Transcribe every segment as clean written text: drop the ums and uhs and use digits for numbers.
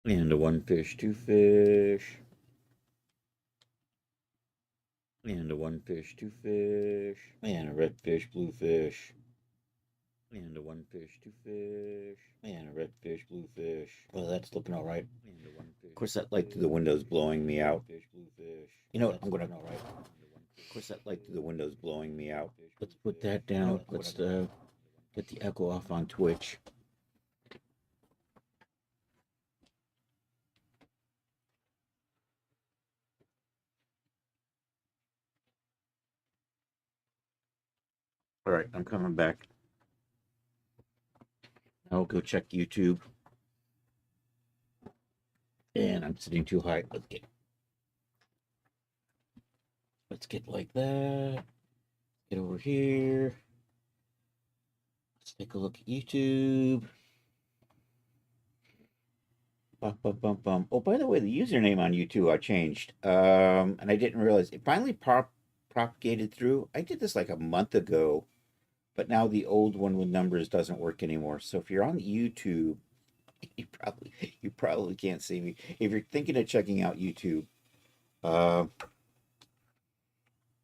And a one fish, two fish. And a one fish, two fish. And a red fish, blue fish. And a one fish, two fish. And a red fish, blue fish. Well, that's looking all right. And a one fish. Of course, that light through the window's blowing me out. Fish, blue fish. You know what? I'm gonna. All right. Of course, that light through the window's blowing me out. Let's put that down. Let's get the echo off on Twitch. All right, I'm coming back. I'll go check YouTube. And I'm sitting too high. Let's get like that. Get over here. Let's take a look at YouTube. Bum, bum, bum, bum. Oh, by the way, the username on YouTube I changed. And I didn't realize it finally propagated through. I did this like a month ago, but now the old one with numbers doesn't work anymore. So if you're on YouTube, you probably can't see me. If you're thinking of checking out YouTube, uh,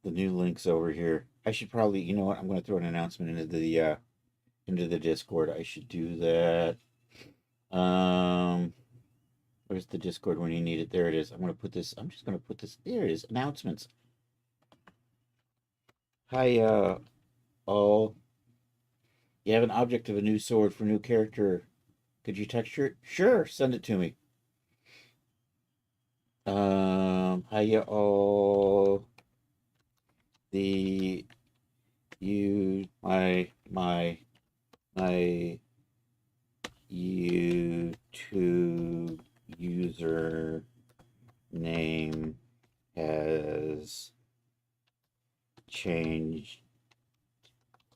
the new link's over here. I should probably, you know what? I'm going to throw an announcement into the Discord. I should do that. Where's the Discord when you need it? There it is. I'm going to put this. I'm just going to put this. There it is. Announcements. Hi, all. You have an object of a new sword for a new character. Could you texture it? Sure. Send it to me. Hiya, all. The my YouTube user name has changed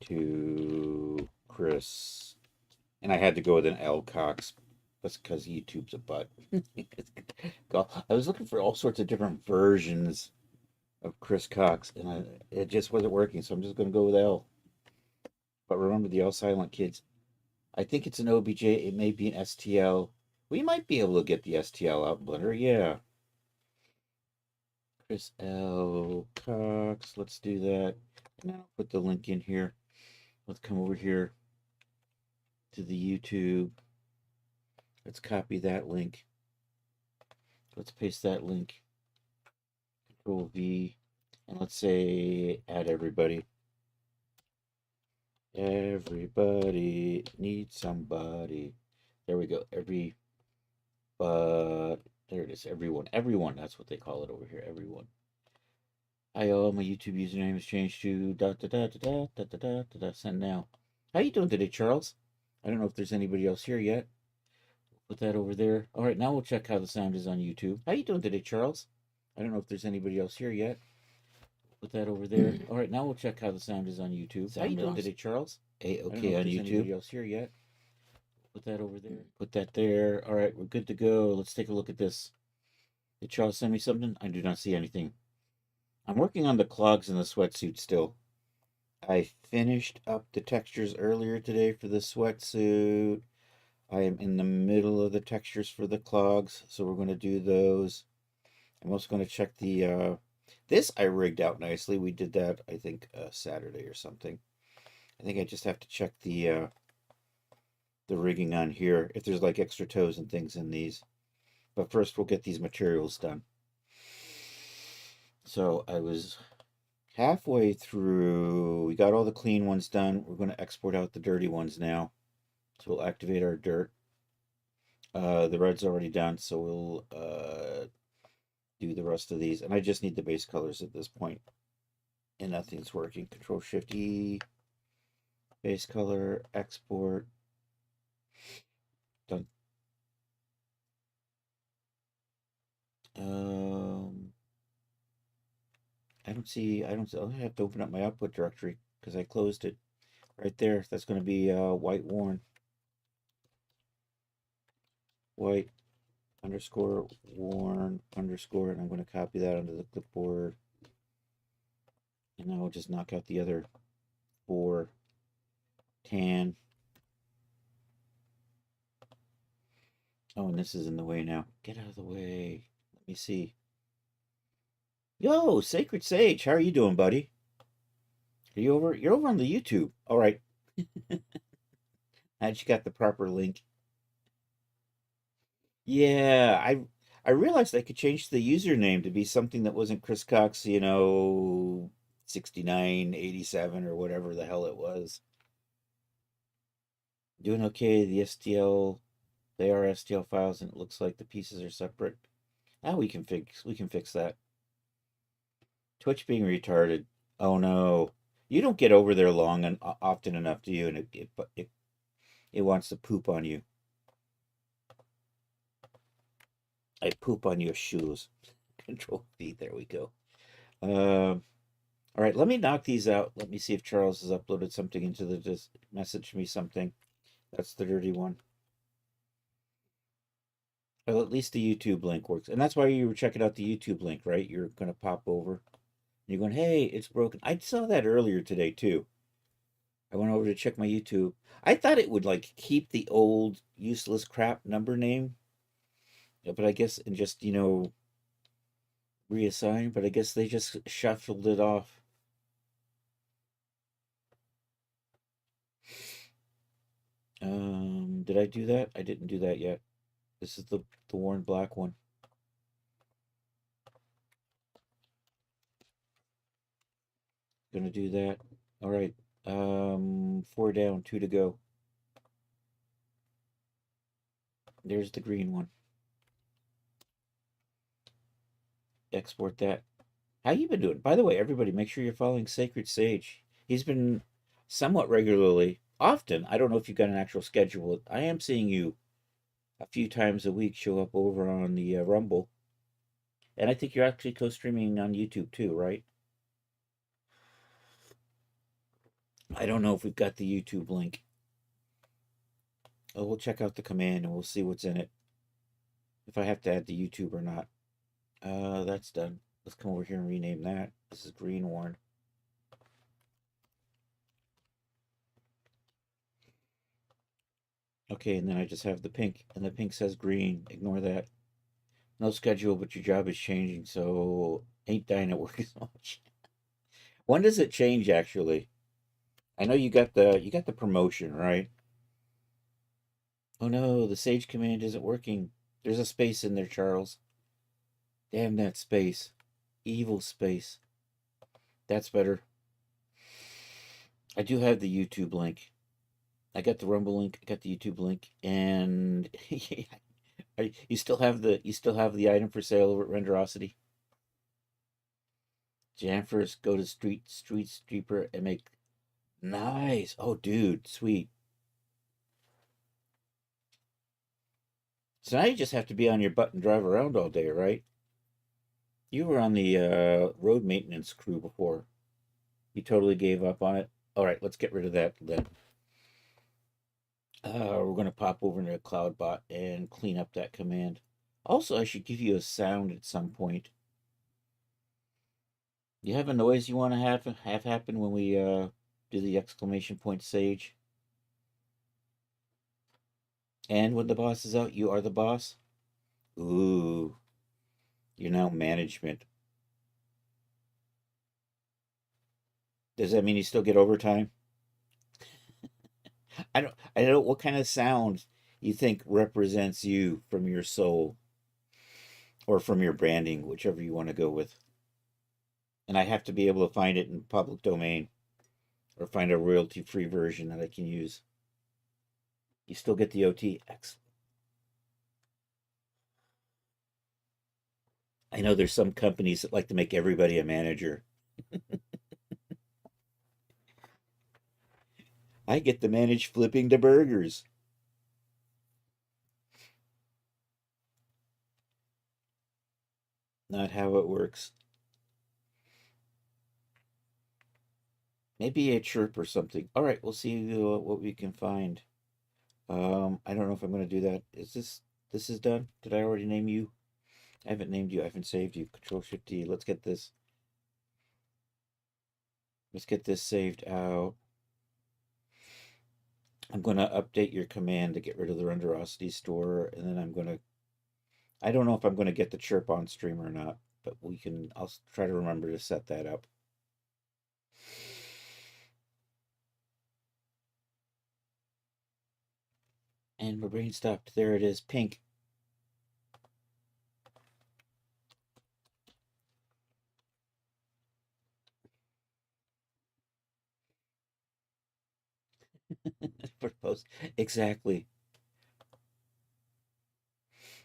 to Chris. And I had to go with an L Cox. That's because YouTube's a butt. I was looking for all sorts of different versions of Chris Cox, and it just wasn't working, so I'm just going to go with L. But remember the L silent, kids. I think it's an OBJ. It may be an STL. We might be able to get the STL out in Blender. Yeah. Chris L. Cox. Let's do that. And I'll put the link in here. Let's come over here to the YouTube. Let's copy that link. Let's paste that link. Control V. And let's say add everybody. Everybody needs somebody. There we go. There it is. Everyone. That's what they call it over here. Everyone. Hi all. My YouTube username has changed to da da da da da da da da da da. Send now. How you doing today, Charles? I don't know if there's anybody else here yet. Put that over there. All right, now we'll check how the sound is on YouTube. How you doing today, Charles? I don't know if there's anybody else here yet. Put that over there. All right, now we'll check how the sound is on YouTube. How you doing today, Charles? A-okay on YouTube. Anybody else here yet? Put that over there. Put that there. All right, we're good to go. Let's take a look at this. Did Charles send me something? I do not see anything. I'm working on the clogs in the sweatsuit still. I finished up the textures earlier today for the sweatsuit. I am in the middle of the textures for the clogs, so we're going to do those. I'm also going to check the, this I rigged out nicely. We did that, I think, Saturday or something. I think I just have to check the rigging on here, if there's like extra toes and things in these. But first we'll get these materials done. So I was halfway through. We got all the clean ones done. We're going to export out the dirty ones now. So we'll activate our dirt. The red's already done, so we'll do the rest of these. And I just need the base colors at this point. And nothing's working. Control Shift E. Base color, export. Done. I don't see, I'll have to open up my output directory because I closed it. Right there, that's going to be white worn. White underscore worn underscore, and I'm going to copy that onto the clipboard. And now we'll just knock out the other 4 tan. Oh, and this is in the way now. Get out of the way. Let me see. Yo, Sacred Sage, how are you doing, buddy? Are you over? You're over on the YouTube. All right. I you got the proper link. Yeah, I realized I could change the username to be something that wasn't Chris Cox, 6987 or whatever the hell it was. Doing okay. They are STL files, and it looks like the pieces are separate. Now we can fix that. Twitch being retarded. Oh no. You don't get over there long and often enough, do you? And it wants to poop on you. I poop on your shoes. Control V. There we go. All right, let me knock these out. Let me see if Charles has uploaded something into the just message me something. That's the dirty one. Well, at least the YouTube link works. And that's why you were checking out the YouTube link, right? You're gonna pop over. You're going, hey, it's broken. I saw that earlier today too. I went over to check my YouTube. I thought it would like keep the old useless crap number name, but I guess and just reassign. But I guess they just shuffled it off. Did I do that? I didn't do that yet. This is the worn black one. Gonna do that. All right. Four down, two to go. There's the green one. Export that. How you been doing? By the way, everybody, make sure you're following Sacred Sage. He's been somewhat regularly, often. I don't know if you've got an actual schedule. I am seeing you a few times a week show up over on the Rumble, and I think you're actually co-streaming on YouTube too, right? I don't know if we've got the YouTube link. Oh, we'll check out the command and we'll see what's in it. If I have to add the YouTube or not. That's done. Let's come over here and rename that. This is green worn. Okay, and then I just have the pink, and the pink says green. Ignore that. No schedule, but your job is changing, so ain't dying at work as much. When does it change actually? I know you got the promotion, right? Oh no, the Sage command isn't working. There's a space in there, Charles. Damn that space. Evil space. That's better. I do have the YouTube link. I got the Rumble link, I got the YouTube link, and you still have the item for sale over at Renderosity. Janfers go to Street Streeper and make nice. Oh, dude, sweet. So now you just have to be on your butt and drive around all day, right? You were on the road maintenance crew before. You totally gave up on it. All right, let's get rid of that then. We're going to pop over into CloudBot and clean up that command. Also, I should give you a sound at some point. You have a noise you want to have happen when we do the exclamation point Sage? And when the boss is out, you are the boss? Ooh, you're now management. Does that mean you still get overtime? I don't what kind of sound you think represents you from your soul or from your branding, whichever you want to go with. And I have to be able to find it in public domain or find a royalty-free version that I can use. You still get the OT. Excellent. I know there's some companies that like to make everybody a manager. I get to manage flipping the burgers. Not how it works. Maybe a chirp or something. All right, we'll see what we can find. I don't know if I'm going to do that. This is done? Did I already name you? I haven't named you. I haven't saved you. Control Shift D. Let's get this. Let's get this saved out. I'm going to update your command to get rid of the renderosity store, and then I don't know if I'm going to get the chirp on stream or not, but I'll try to remember to set that up. And my brain stopped. There it is, pink. For post. Exactly.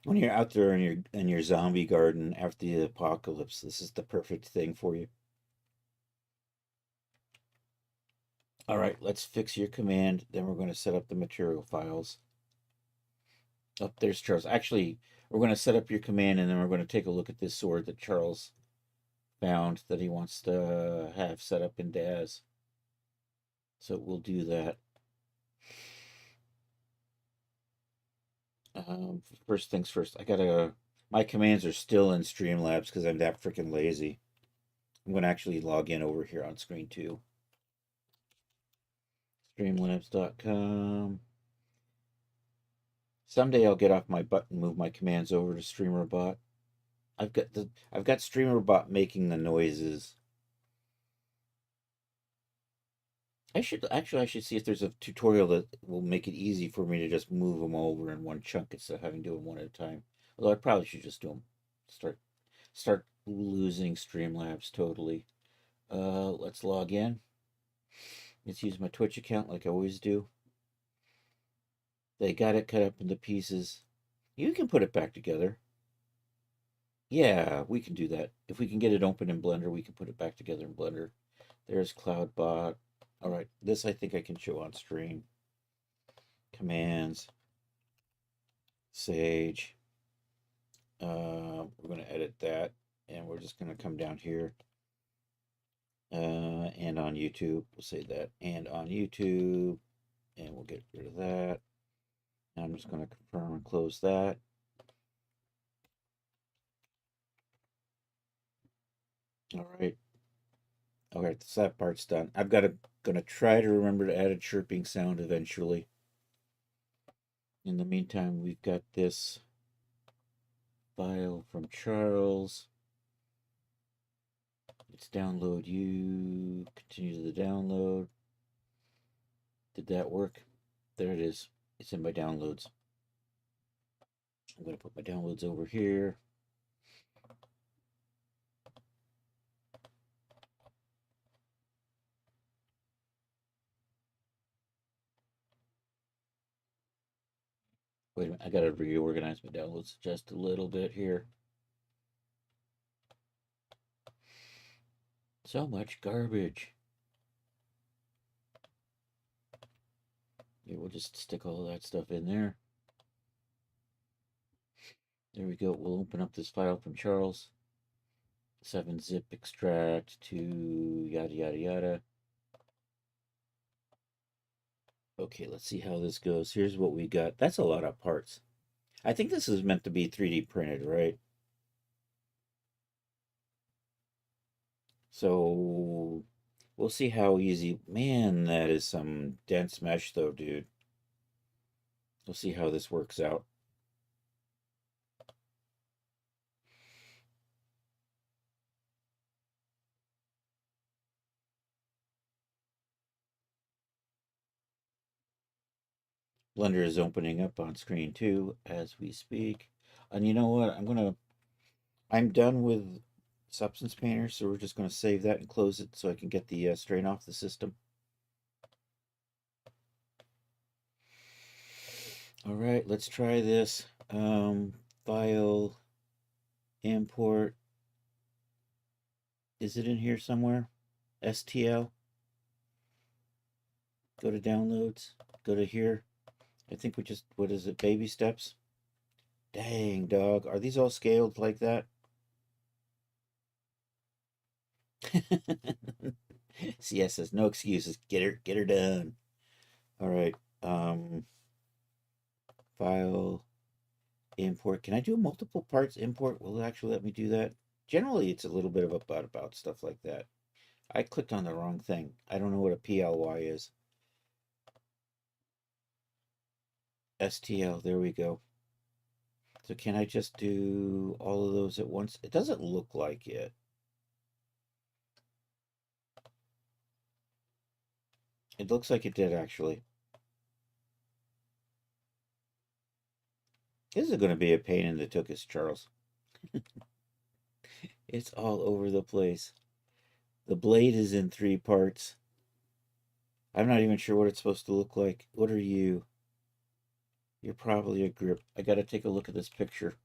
When you're out there in your zombie garden after the apocalypse, this is the perfect thing for you. All right, let's fix your command. Then we're going to set up the material files. Oh, there's Charles. Actually, we're going to set up your command, and then we're going to take a look at this sword that Charles found that he wants to have set up in Daz. So we'll do that. First things first, my commands are still in Streamlabs because I'm that freaking lazy. I'm going to actually log in over here on screen too. Streamlabs.com. Someday I'll get off my butt and move my commands over to StreamerBot. I've got StreamerBot making the noises. I should see if there's a tutorial that will make it easy for me to just move them over in one chunk instead of having to do them one at a time. Although I probably should just do them. Start losing Streamlabs totally. Let's log in. Let's use my Twitch account like I always do. They got it cut up into pieces. You can put it back together. Yeah, we can do that. If we can get it open in Blender, we can put it back together in Blender. There's CloudBot. All right, this I think I can show on stream. Commands. Sage. We're going to edit that, and we're just going to come down here. And on YouTube, we'll say that. And on YouTube, and we'll get rid of that. And I'm just going to confirm and close that. All right. Okay, so that part's done. Gonna try to remember to add a chirping sound eventually. In the meantime, we've got this file from Charles. Let's download you. Continue the download. Did that work? There it is. It's in my downloads. I'm gonna put my downloads over here. Wait a minute, I gotta reorganize my downloads just a little bit here. So much garbage. Yeah, we'll just stick all of that stuff in there. There we go. We'll open up this file from Charles. 7-zip extract to yada yada yada. Okay, let's see how this goes. Here's what we got. That's a lot of parts. I think this is meant to be 3D printed, right? So we'll see how easy. Man, that is some dense mesh though, dude. We'll see how this works out. Blender is opening up on screen too as we speak. And you know what? I'm done with Substance Painter, so we're just gonna save that and close it so I can get the strain off the system. All right, let's try this. File, import. Is it in here somewhere? STL. Go to downloads. Go to here. I think what is it? Baby steps. Dang, dog. Are these all scaled like that? CS says no excuses. Get her done. All right. File, import. Can I do multiple parts import? Will it actually let me do that? Generally, it's a little bit of a butt about stuff like that. I clicked on the wrong thing. I don't know what a PLY is. STL, there we go. So can I just do all of those at once? It doesn't look like it. It looks like it did actually. This is going to be a pain in the tuchus, Charles. It's all over the place. The blade is in 3 parts. I'm not even sure what it's supposed to look like. What are you? You're probably a grip. I got to take a look at this picture.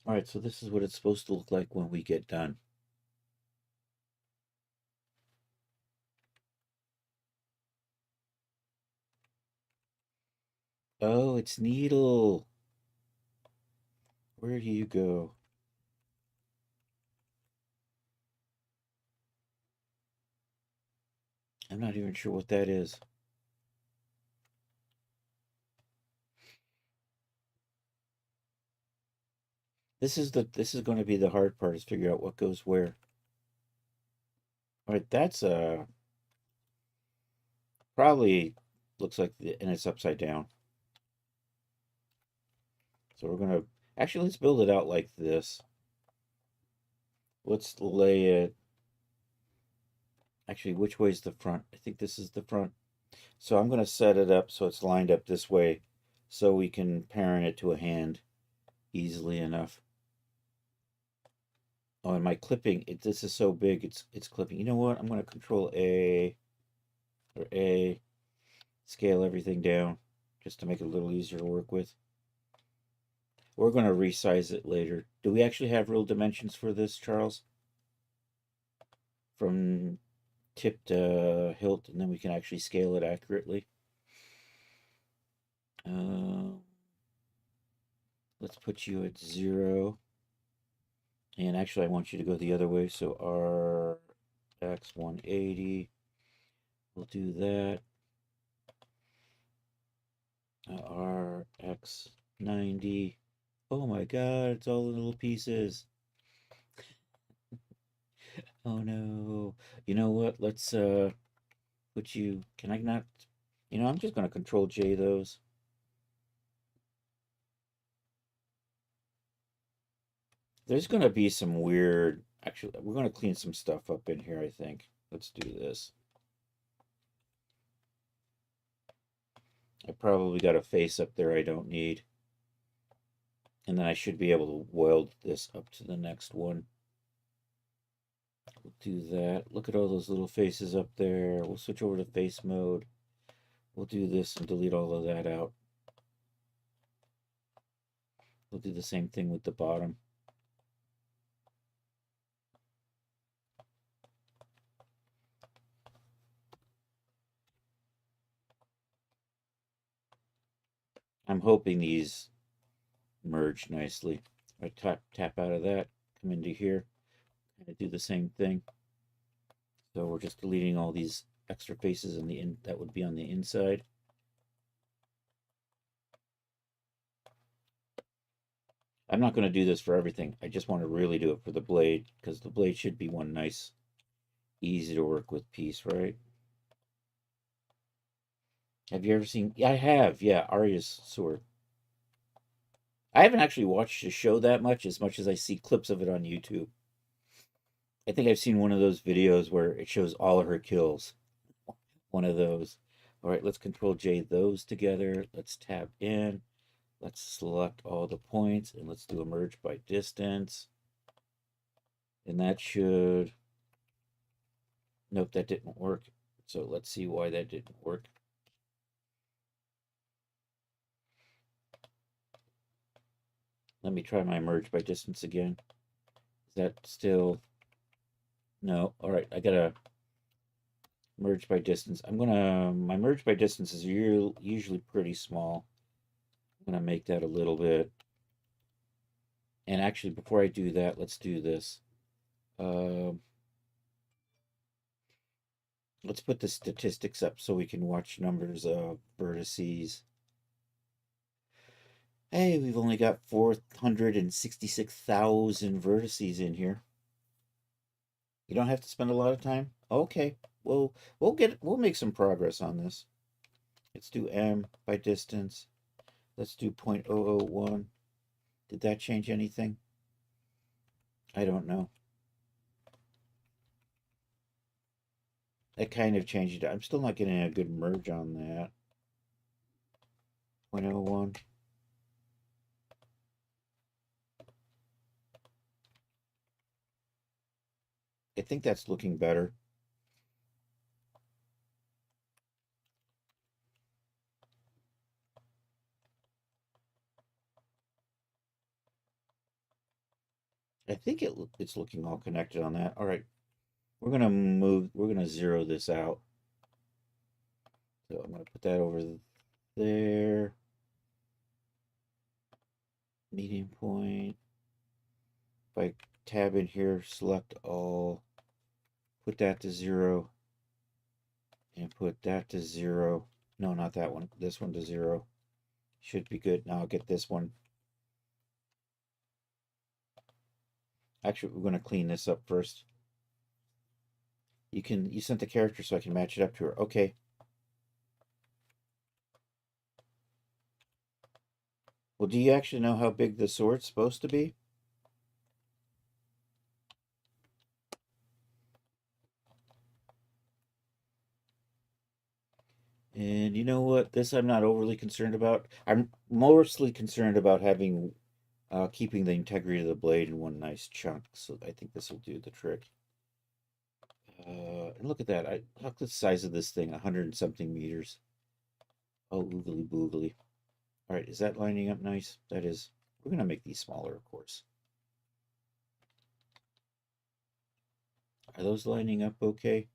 All right, so this is what it's supposed to look like when we get done. Oh, it's needle. Where do you go? I'm not even sure what that is. This is going to be the hard part is figure out what goes where. All right, that's probably looks like and it's upside down. So we're gonna actually let's build it out like this. Let's lay it. Actually, which way is the front? I think this is the front. So I'm gonna set it up so it's lined up this way, so we can parent it to a hand easily enough. Oh, and my clipping, this is so big, it's clipping. You know what? I'm gonna Control A or A, scale everything down, just to make it a little easier to work with. We're gonna resize it later. Do we actually have real dimensions for this, Charles? From tip to hilt, and then we can actually scale it accurately. Uh, let's put you at 0. And actually, I want you to go the other way. So RX 180. We'll do that. RX 90. Oh my god, it's all in little pieces. Oh no. You know what? Let's put you. Can I not? I'm just gonna Control J those. There's gonna be some weird. Actually, we're gonna clean some stuff up in here, I think. Let's do this. I probably got a face up there I don't need. And then I should be able to weld this up to the next one. We'll do that. Look at all those little faces up there. We'll switch over to face mode. We'll do this and delete all of that out. We'll do the same thing with the bottom. I'm hoping these merge nicely. I tap out of that, come into here, kind of do the same thing. So we're just deleting all these extra faces in the that would be on the inside. I'm not going to do this for everything. I just want to really do it for the blade because the blade should be one nice, easy to work with piece, right? Have you ever seen? Yeah, I have. Yeah, Arya's sword. I haven't actually watched the show that much as I see clips of it on YouTube. I think I've seen one of those videos where it shows all of her kills. One of those. All right, let's Control J those together. Let's tab in. Let's select all the points and let's do a merge by distance. And that should. Nope, that didn't work. So let's see why that didn't work. Let me try my merge by distance again. Is that still. No. All right, I gotta merge by distance. My merge by distance is usually pretty small. I'm gonna make that a little bit. And actually, before I do that, let's do this. Um, let's put the statistics up so we can watch numbers of vertices. Hey, we've only got 466,000 vertices in here. You don't have to spend a lot of time. Okay, we'll make some progress on this. Let's do M by distance. Let's do 0.001. Did that change anything? I don't know. That kind of changed it. I'm still not getting a good merge on that. 0.01. I think that's looking better. I think it's looking all connected on that. All right, we're gonna zero this out. So I'm gonna put that over there. Median point. If I tab in here, select all, put that to 0, and put that to 0. No, not that one. This one to 0. Should be good. Now I'll get this one. Actually, we're going to clean this up first. You sent the character so I can match it up to her. Okay. Well, do you actually know how big the sword's supposed to be? And you know what? This I'm not overly concerned about. I'm mostly concerned about having keeping the integrity of the blade in one nice chunk. So I think this will do the trick. And look at that. Look at the size of this thing, 100 and something meters. Oh, oogly boogly. All right, is that lining up nice? That is. We're going to make these smaller, of course. Are those lining up okay?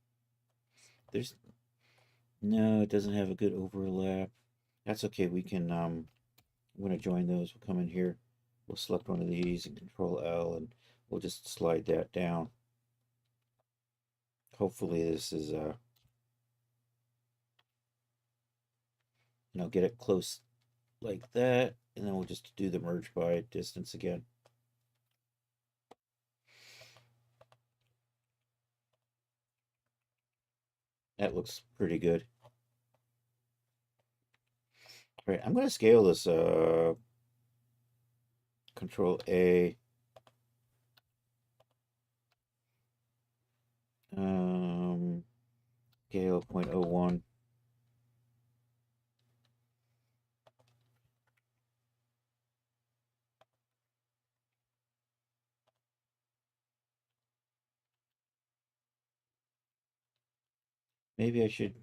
There's no, it doesn't have a good overlap. That's okay. We can I'm going to join those. We'll come in here. We'll select one of these and control L and we'll just slide that down. Hopefully this is get it close like that, and then we'll just do the merge by distance again. That looks pretty good. All right, I'm going to scale this Control A. Scale 0.01. Maybe I should.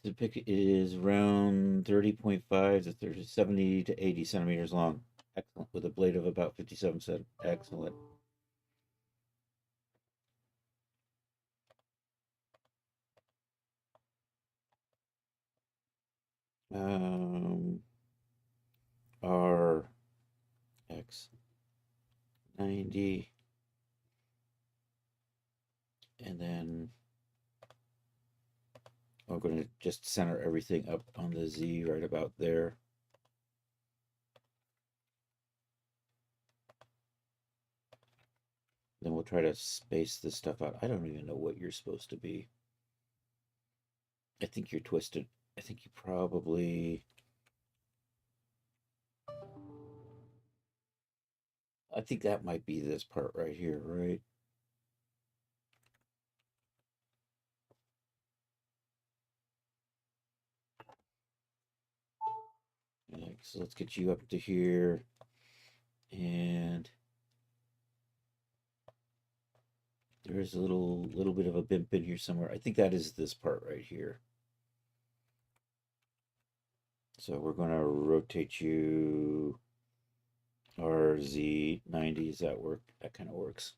The pick is around 30.5 to 30, 70 to 80 centimeters long. Excellent. With a blade of about 57 cent. Excellent. Um, R X 90, and then we're going to just center everything up on the Z right about there. Then we'll try to space this stuff out. I don't even know what you're supposed to be. I think you're twisted. I think you probably. I think that might be this part right here, right? Right, so let's get you up to here. And there's a little bit of a bimp in here somewhere. I think that is this part right here. So we're going to rotate you RZ90. Does that work? That kind of works.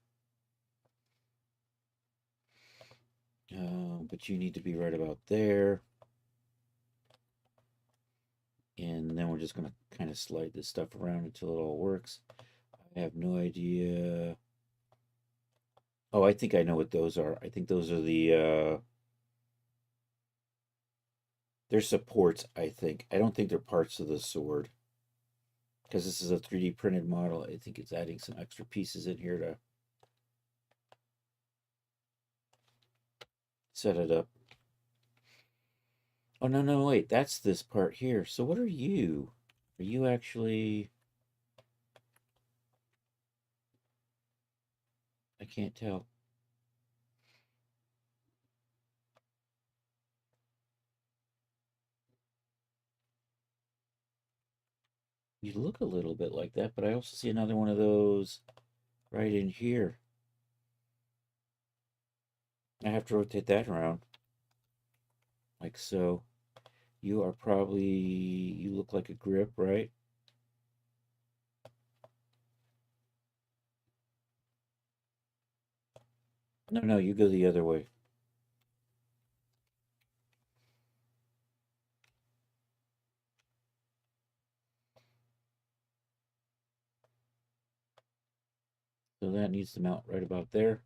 But you need to be right about there. And then we're just going to kind of slide this stuff around until it all works. I have no idea. Oh, I think I know what those are. I think those are the They're supports, I think. I don't think they're parts of the sword. Because this is a 3D printed model, I think it's adding some extra pieces in here to set it up. Oh, no, no, wait. That's this part here. So what are you? Are you actually... I can't tell. You look a little bit like that, but I also see another one of those right in here. I have to rotate that around. Like so. You are probably... You look like a grip, right? No, no, you go the other way. So that needs to mount right about there.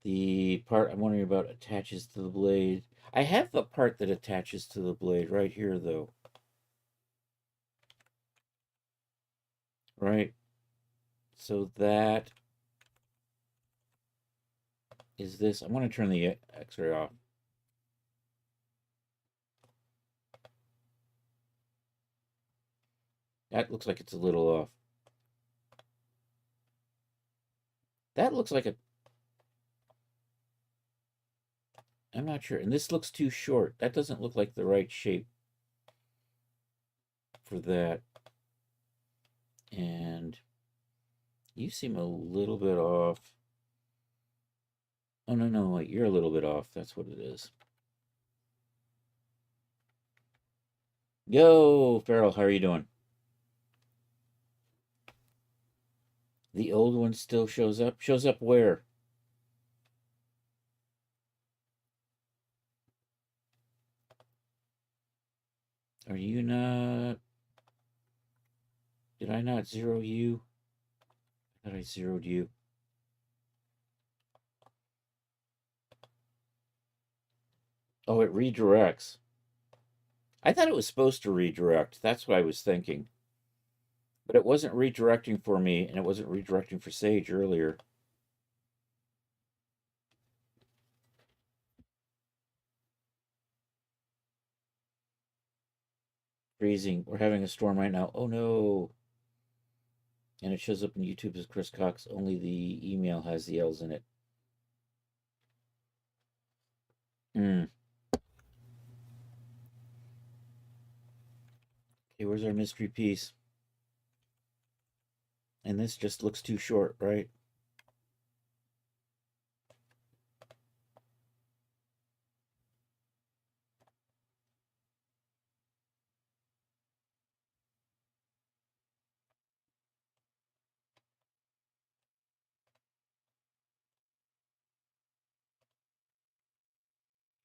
The part I'm wondering about attaches to the blade. I have the part that attaches to the blade right here, though. Right? So that is this. I'm going to turn the X-ray off. That looks like it's a little off. That looks like a... I'm not sure. And this looks too short. That doesn't look like the right shape for that. And you seem a little bit off. Oh, no, no, wait. You're a little bit off. That's what it is. Yo, Farrell, how are you doing? The old one still shows up? Shows up where? Are you not... Did I not zero you? I thought I zeroed you. Oh, it redirects. I thought it was supposed to redirect. That's what I was thinking. But it wasn't redirecting for me, and it wasn't redirecting for Sage earlier. Freezing. We're having a storm right now. Oh no. And it shows up on YouTube as Chris Cox. Only the email has the L's in it. Hmm. Okay, where's our mystery piece? And this just looks too short, right?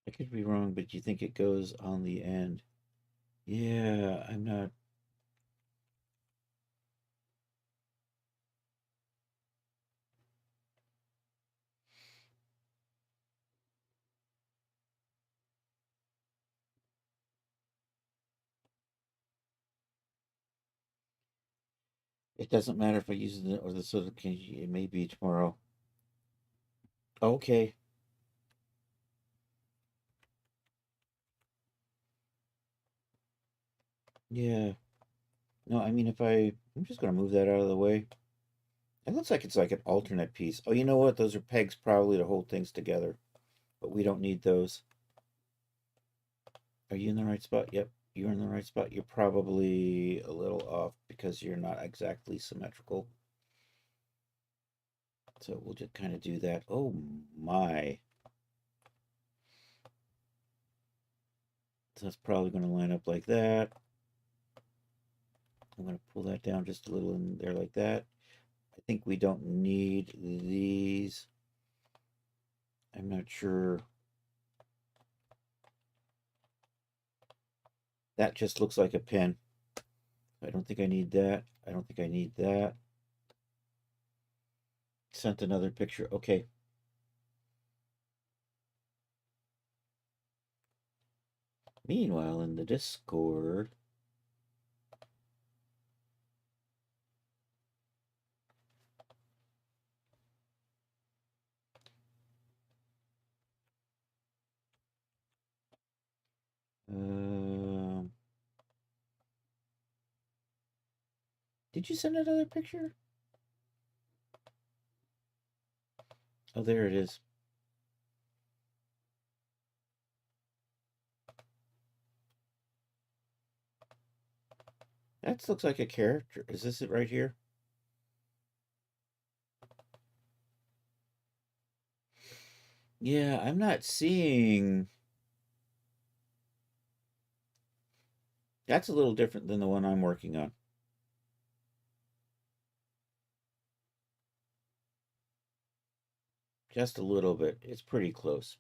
I could be wrong, but you think it goes on the end? Yeah, I'm not... It doesn't matter if I use it or the soda can. It may be tomorrow. Okay. Yeah. No, I mean, if I'm just gonna move that out of the way. It looks like it's like an alternate piece. Oh, you know what? Those are pegs probably to hold things together, but we don't need those. Are you in the right spot? Yep, you're in the right spot. You're probably a little off because you're not exactly symmetrical. So we'll just kind of do that. Oh my. So that's probably going to line up like that. I'm going to pull that down just a little in there like that. I think we don't need these. I'm not sure. That just looks like a pin. I don't think I need that. I don't think I need that. Sent another picture. Okay. Meanwhile, in the Discord, um, did you send another picture? Oh, there it is. That looks like a character. Is this it right here? Yeah, I'm not seeing. That's a little different than the one I'm working on. Just a little bit. It's pretty close.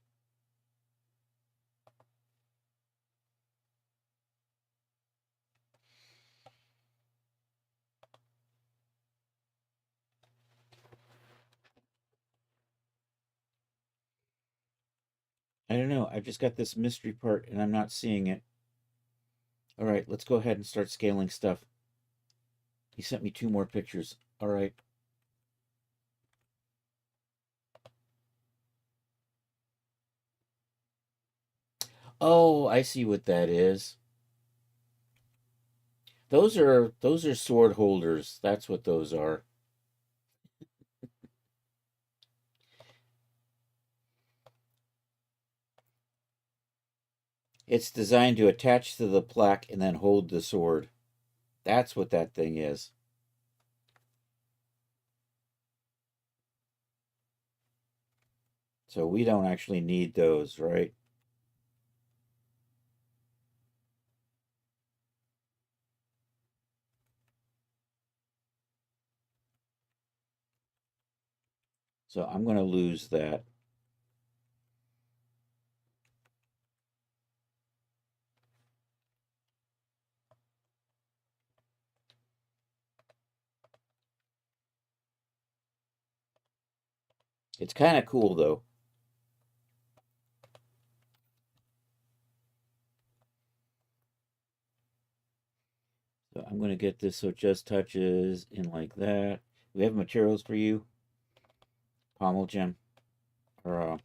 I don't know. I've just got this mystery part and I'm not seeing it. All right, let's go ahead and start scaling stuff. He sent me 2 more pictures. All right. Oh, I see what that is. Those are sword holders. That's what those are. It's designed to attach to the plaque and then hold the sword. That's what that thing is. So we don't actually need those, right? So I'm going to lose that. It's kind of cool though. So I'm going to get this so it just touches in like that. We have materials for you. Pommel gem. Or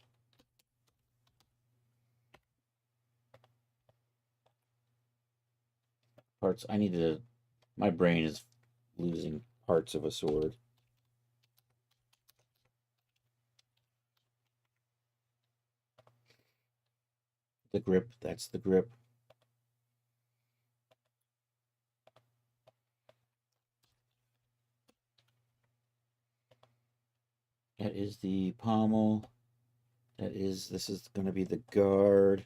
parts. I need to. My brain is losing parts of a sword. The grip. That's the grip. That is the pommel. This is going to be the guard.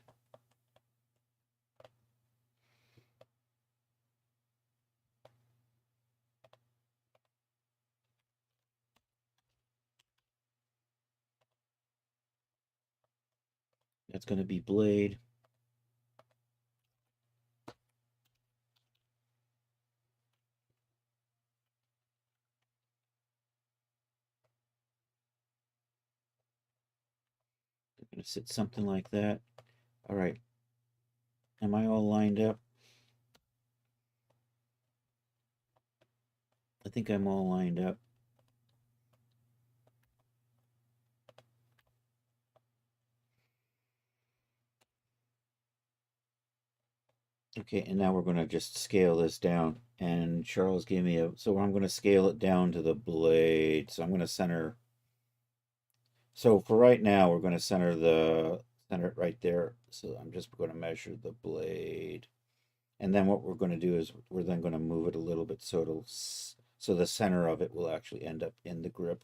That's going to be blade. I'm going to sit something like that. All right. Am I all lined up? I think I'm all lined up. Okay, and now we're going to just scale this down. And Charles gave me so I'm going to scale it down to the blade. So I'm going to center. So for right now, we're going to center it right there. So I'm just going to measure the blade. And then what we're going to do is we're then going to move it a little bit so so the center of it will actually end up in the grip.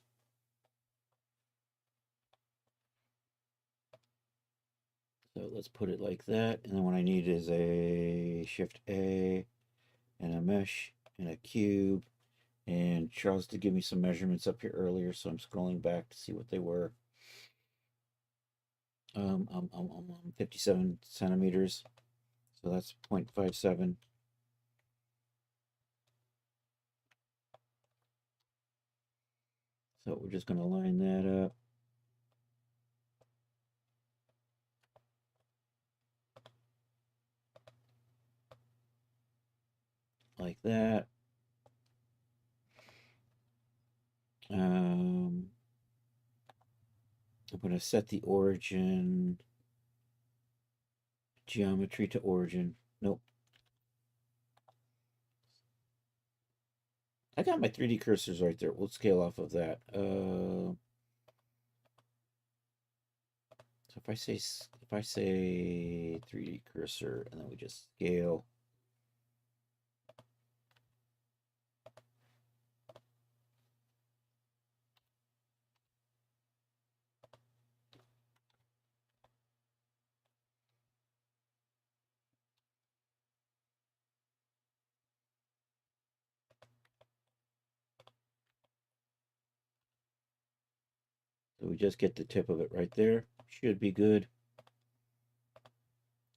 So let's put it like that. And then what I need is a Shift A and a mesh and a cube. And Charles did give me some measurements up here earlier, so I'm scrolling back to see what they were. 57 centimeters. So that's 0.57. So we're just going to line that up. like that. I'm going to set the origin geometry to origin. Nope. I got my 3D cursors right there. We'll scale off of that. So if I say 3D cursor and then we just scale. So we just get the tip of it right there. Should be good.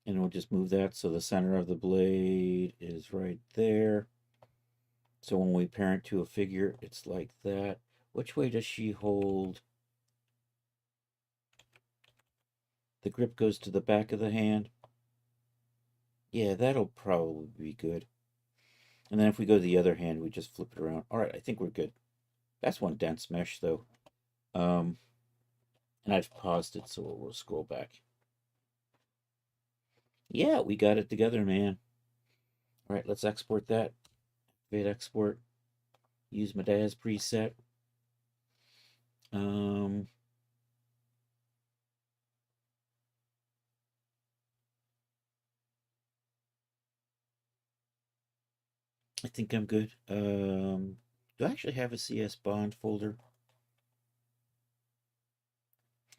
And we'll just move that so the center of the blade is right there. So when we parent to a figure, it's like that. Which way does she hold? The grip goes to the back of the hand. Yeah, that'll probably be good. And then if we go to the other hand, we just flip it around. All right, I think we're good. That's one dense mesh, though. And I've paused it, so we'll scroll back. Yeah, we got it together, man. All right, let's export that. Vid export. Use my DAS preset. I think I'm good. Do I actually have a CS bond folder?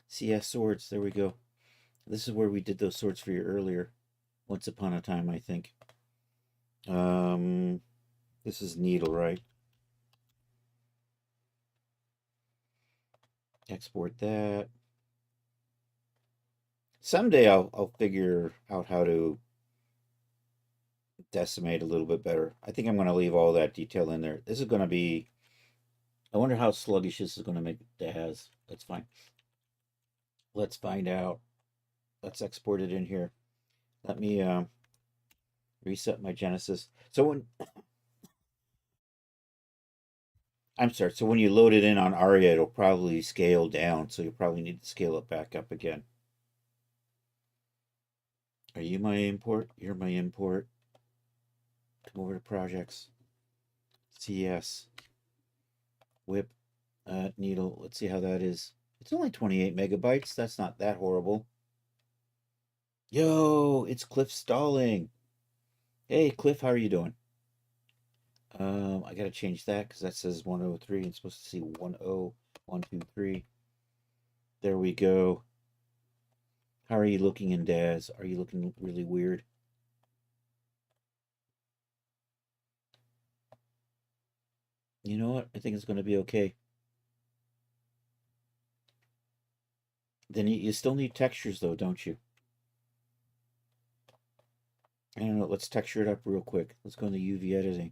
CS swords, there we go. This is where we did those swords for you earlier. Once upon a time, I think. This is needle, right? Export that. Someday I'll figure out how to decimate a little bit better. I think I'm going to leave all that detail in there. This is going to be. I wonder how sluggish this is going to make Daz. That's fine. Let's find out. Let's export it in here. Let me reset my Genesis. So when I'm sorry. So when you load it in on Aria, it'll probably scale down. So you'll probably need to scale it back up again. Are you my import? You're my import. Come over to projects. CS. Whip. Needle. Let's see how that is. It's only 28 megabytes. That's not that horrible. Yo, it's Cliff stalling. Hey, Cliff, how are you doing? I gotta change that because that says 103. It's supposed to see 10123. There we go. How are you looking in Daz? Are you looking really weird? You know what? I think it's going to be okay. Then you still need textures, though, don't you? I don't know. Let's texture it up real quick. Let's go into UV editing.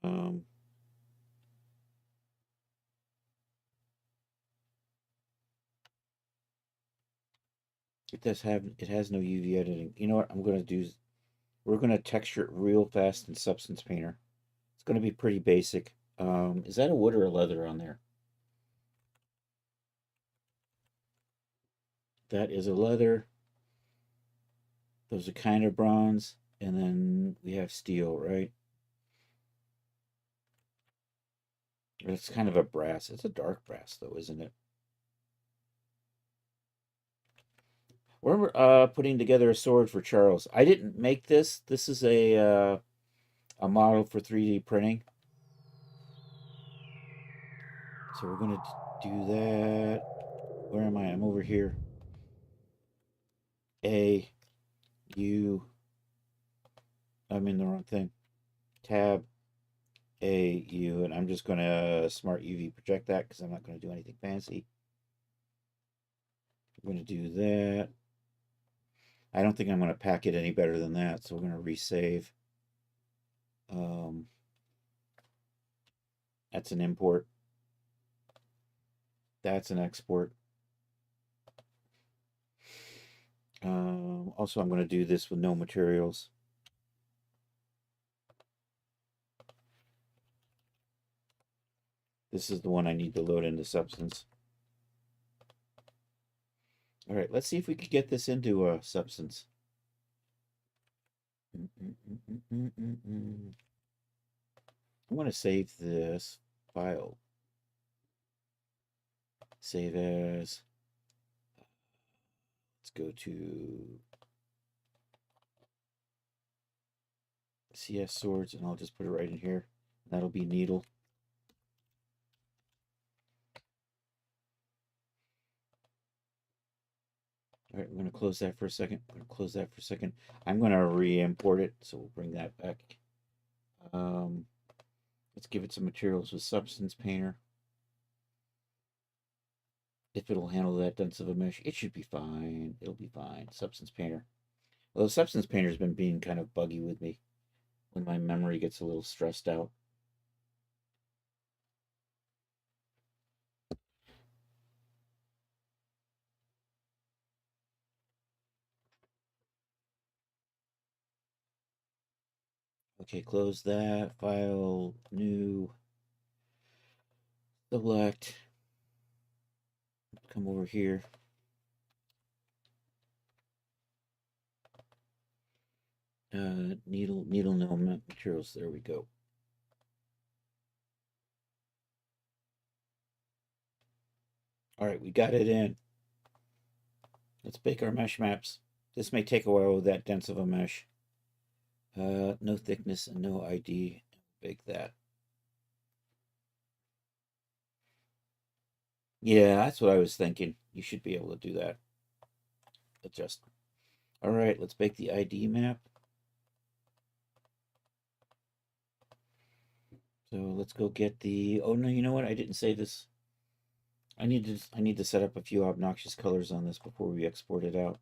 Um, it has no UV editing. You know what I'm going to do? We're going to texture it real fast in Substance Painter. It's going to be pretty basic. Is that a wood or a leather on there? That is a leather. Those are kind of bronze. And then we have steel, right? It's kind of a brass. It's a dark brass, though, isn't it? We're putting together a sword for Charles. I didn't make this. This is a model for 3D printing. So we're gonna do that. Where am I? I'm over here. A U. I'm in the wrong thing. Tab A U, and I'm just gonna smart UV project that because I'm not gonna do anything fancy. I'm gonna do that. I don't think I'm gonna pack it any better than that, so we're gonna resave. That's an import. That's an export. Also, I'm going to do this with no materials. This is the one I need to load into Substance. All right, let's see if we could get this into a Substance. I'm going to save this file. Save as. Let's go to CS Swords, and I'll just put it right in here. That'll be Needle. All right, I'm going to close that for a second. I'm going to re-import it, so we'll bring that back. Let's give it some materials with Substance Painter. If it'll handle that dense of a mesh, it should be fine. It'll be fine. Substance Painter. Although Substance Painter's been being kind of buggy with me when my memory gets a little stressed out. Okay, close that. File, new, select. Come over here. Needle no materials. There we go. All right, we got it in. Let's bake our mesh maps. This may take a while with that dense of a mesh. No thickness and no ID. Bake that. Yeah, that's what I was thinking. You should be able to do that. Adjust. All right, let's bake the ID map. So let's go get the. Oh no, you know what? I didn't save this. I need to set up a few obnoxious colors on this before we export it out.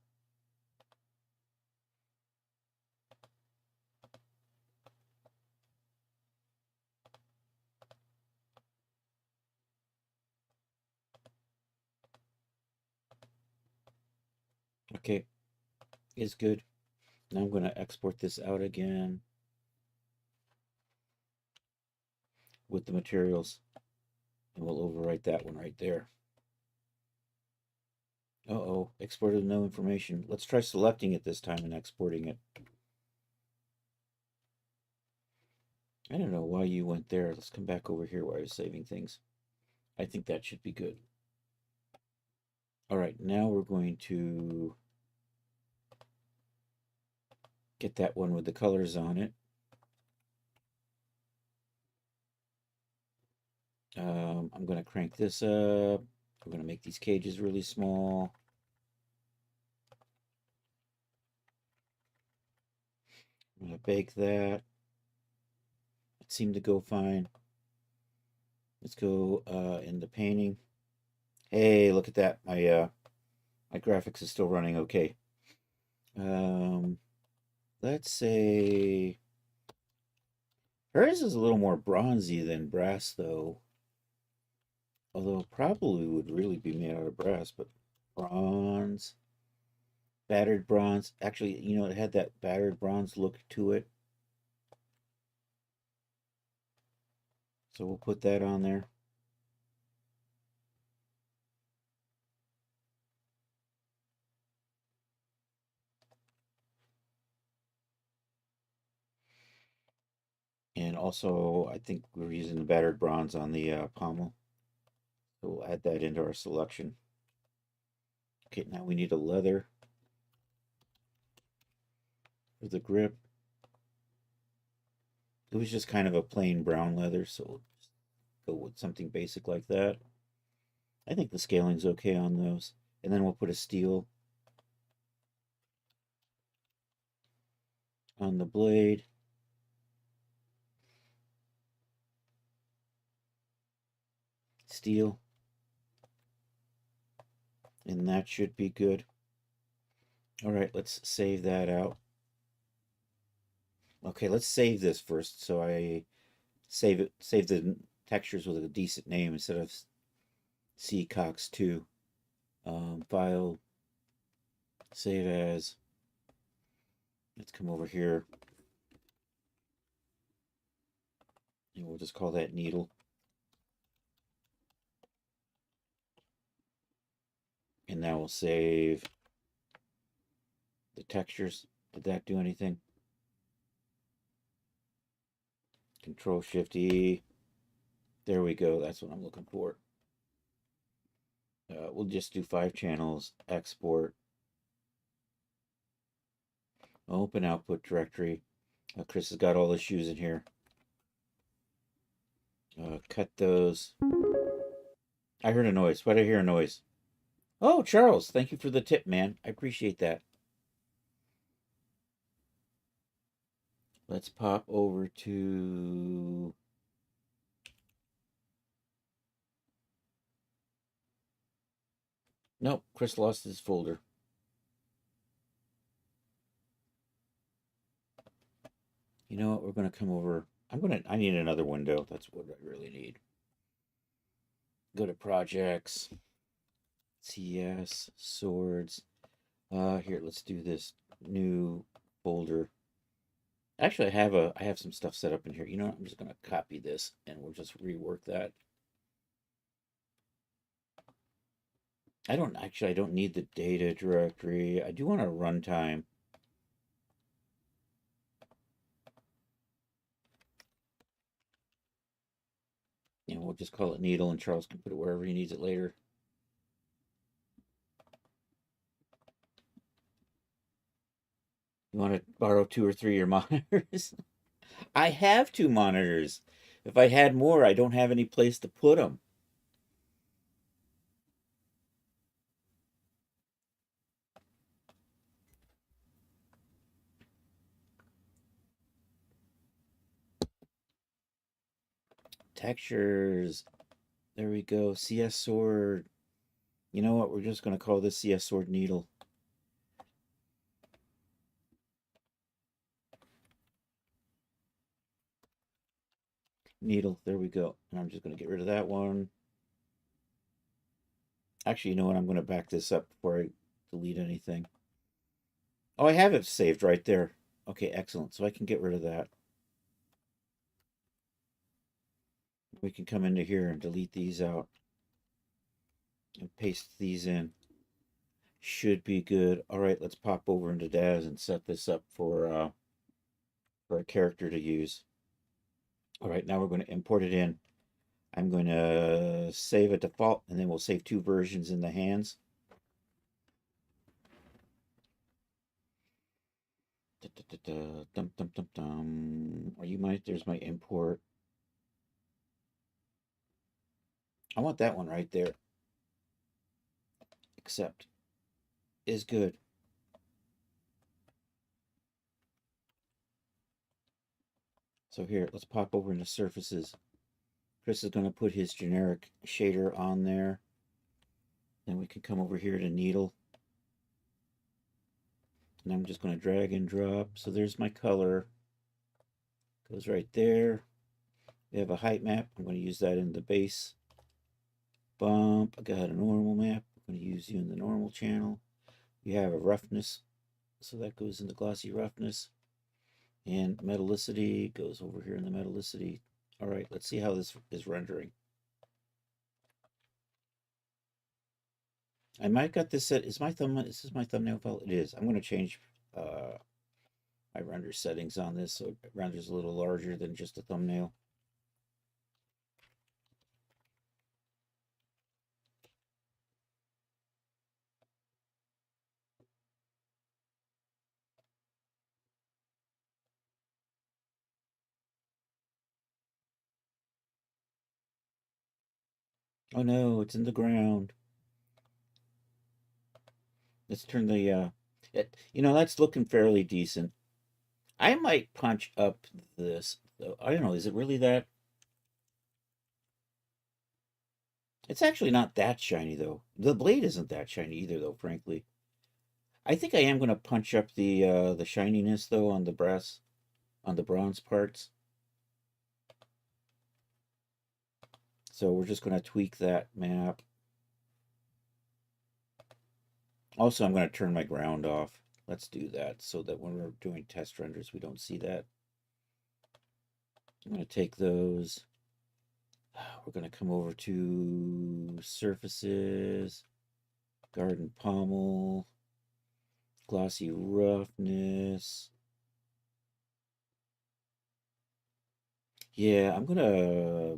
Okay, is good. Now I'm going to export this out again with the materials, and we'll overwrite that one right there. Uh-oh, exported no information. Let's try selecting it this time and exporting it. I don't know why you went there. Let's come back over here where I was saving things. I think that should be good. All right, now we're going to get that one with the colors on it. I'm going to crank this up. We're going to make these cages really small. I'm going to bake that. It seemed to go fine. Let's go in the painting. Hey, look at that. My graphics is still running okay. Let's say hers is a little more bronzy than brass, though. Although it probably would really be made out of brass, but bronze, battered bronze. Actually, you know, it had that battered bronze look to it. So we'll put that on there. And also, I think we're using the battered bronze on the pommel. So we'll add that into our selection. Okay, now we need a leather for the grip. It was just kind of a plain brown leather, so we'll just go with something basic like that. I think the scaling's okay on those. And then we'll put a steel on the blade. Steel. And that should be good. All right, let's save that out. Okay, let's save this first. So I save the textures with a decent name instead of Clogs 2. File, save as. Let's come over here. And we'll just call that needle. And now we'll save the textures. Did that do anything? Control Shift E. There we go. That's what I'm looking for. We'll just do 5 channels. Export. Open output directory. Chris has got all the shoes in here. Cut those. I heard a noise. Why did I hear a noise? Oh, Charles, thank you for the tip, man. I appreciate that. Let's pop over to... Nope, Chris lost his folder. You know what? We're going to come over. I need another window. That's what I really need. Go to projects. CS, swords. Here, let's do this new folder. Actually, I have some stuff set up in here. You know what? I'm just going to copy this and we'll just rework that. I don't need the data directory. I do want a runtime. And we'll just call it needle and Charles can put it wherever he needs it later. You want to borrow 2 or 3 of your monitors? I have 2 monitors. If I had more, I don't have any place to put them. Textures. There we go. CS sword. You know what? We're just going to call this CS sword needle. Needle. There we go. And I'm just going to get rid of that one. Actually, you know what? I'm going to back this up before I delete anything. Oh, I have it saved right there. Okay, excellent. So I can get rid of that. We can come into here and delete these out. And paste these in. Should be good. All right, let's pop over into Daz and set this up for a character to use. All right, now we're going to import it in. I'm going to save a default, and then we'll save 2 versions in the hands. Dum, dum, dum, dum. Are you my? There's my import. I want that one right there. Accept is good. So here, let's pop over into surfaces. Chris is going to put his generic shader on there. Then we can come over here to needle. And I'm just going to drag and drop. So there's my color. Goes right there. We have a height map. I'm going to use that in the base. Bump. I got a normal map. I'm going to use you in the normal channel. We have a roughness. So that goes in the glossy roughness. And metallicity goes over here in the metallicity. All right, let's see how this is rendering. I might got this set. Is this my thumbnail file? It is. I'm going to change my render settings on this so it renders a little larger than just a thumbnail. Oh no, it's in the ground. Let's turn the that's looking fairly decent. I might punch up this though. I don't know, is it really that? It's actually not that shiny though. The blade isn't that shiny either though, frankly. I think I am going to punch up the shininess though on the bronze parts. So we're just going to tweak that map. Also, I'm going to turn my ground off. Let's do that so that when we're doing test renders, we don't see that. I'm going to take those. We're going to come over to surfaces. Garden pommel. Glossy roughness. Yeah, I'm gonna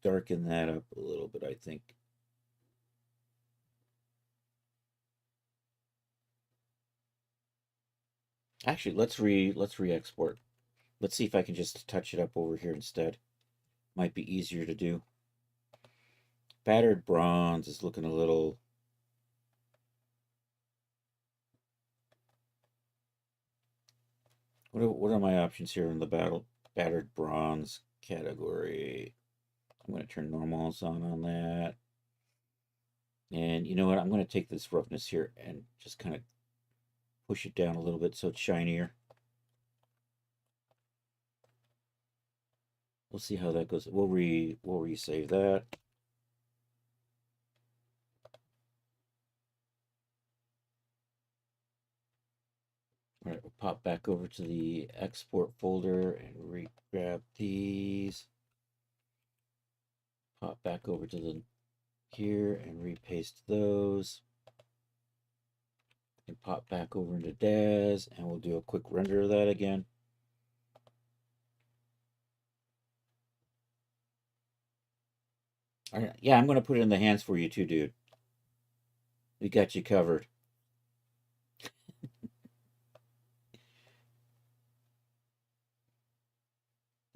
darken that up a little bit, I think. Actually, let's re-export. Let's see if I can just touch it up over here instead. Might be easier to do. Battered bronze is looking a little. What are my options here in the battered bronze category? I'm going to turn normals on that. And you know what? I'm going to take this roughness here and just kind of push it down a little bit so it's shinier. We'll see how that goes. We'll resave that. All right, we'll pop back over to the export folder and grab these. Pop back over to the here and repaste those. And pop back over into DAS and we'll do a quick render of that again. All right, yeah, I'm going to put it in the hands for you too, dude. We got you covered.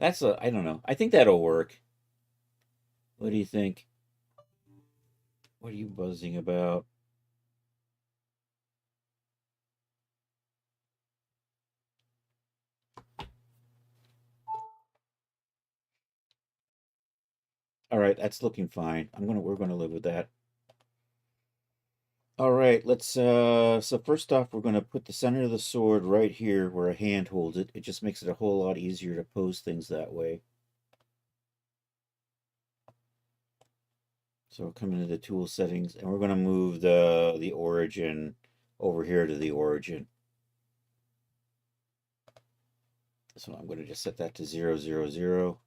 I don't know. I think that'll work. What do you think? What are you buzzing about? All right, that's looking fine. We're gonna live with that. All right, so first off, we're gonna put the center of the sword right here where a hand holds it. It just makes it a whole lot easier to pose things that way. So we'll come into the tool settings and we're gonna move the origin over here to the origin. So I'm gonna just set that to 0, 0, 0.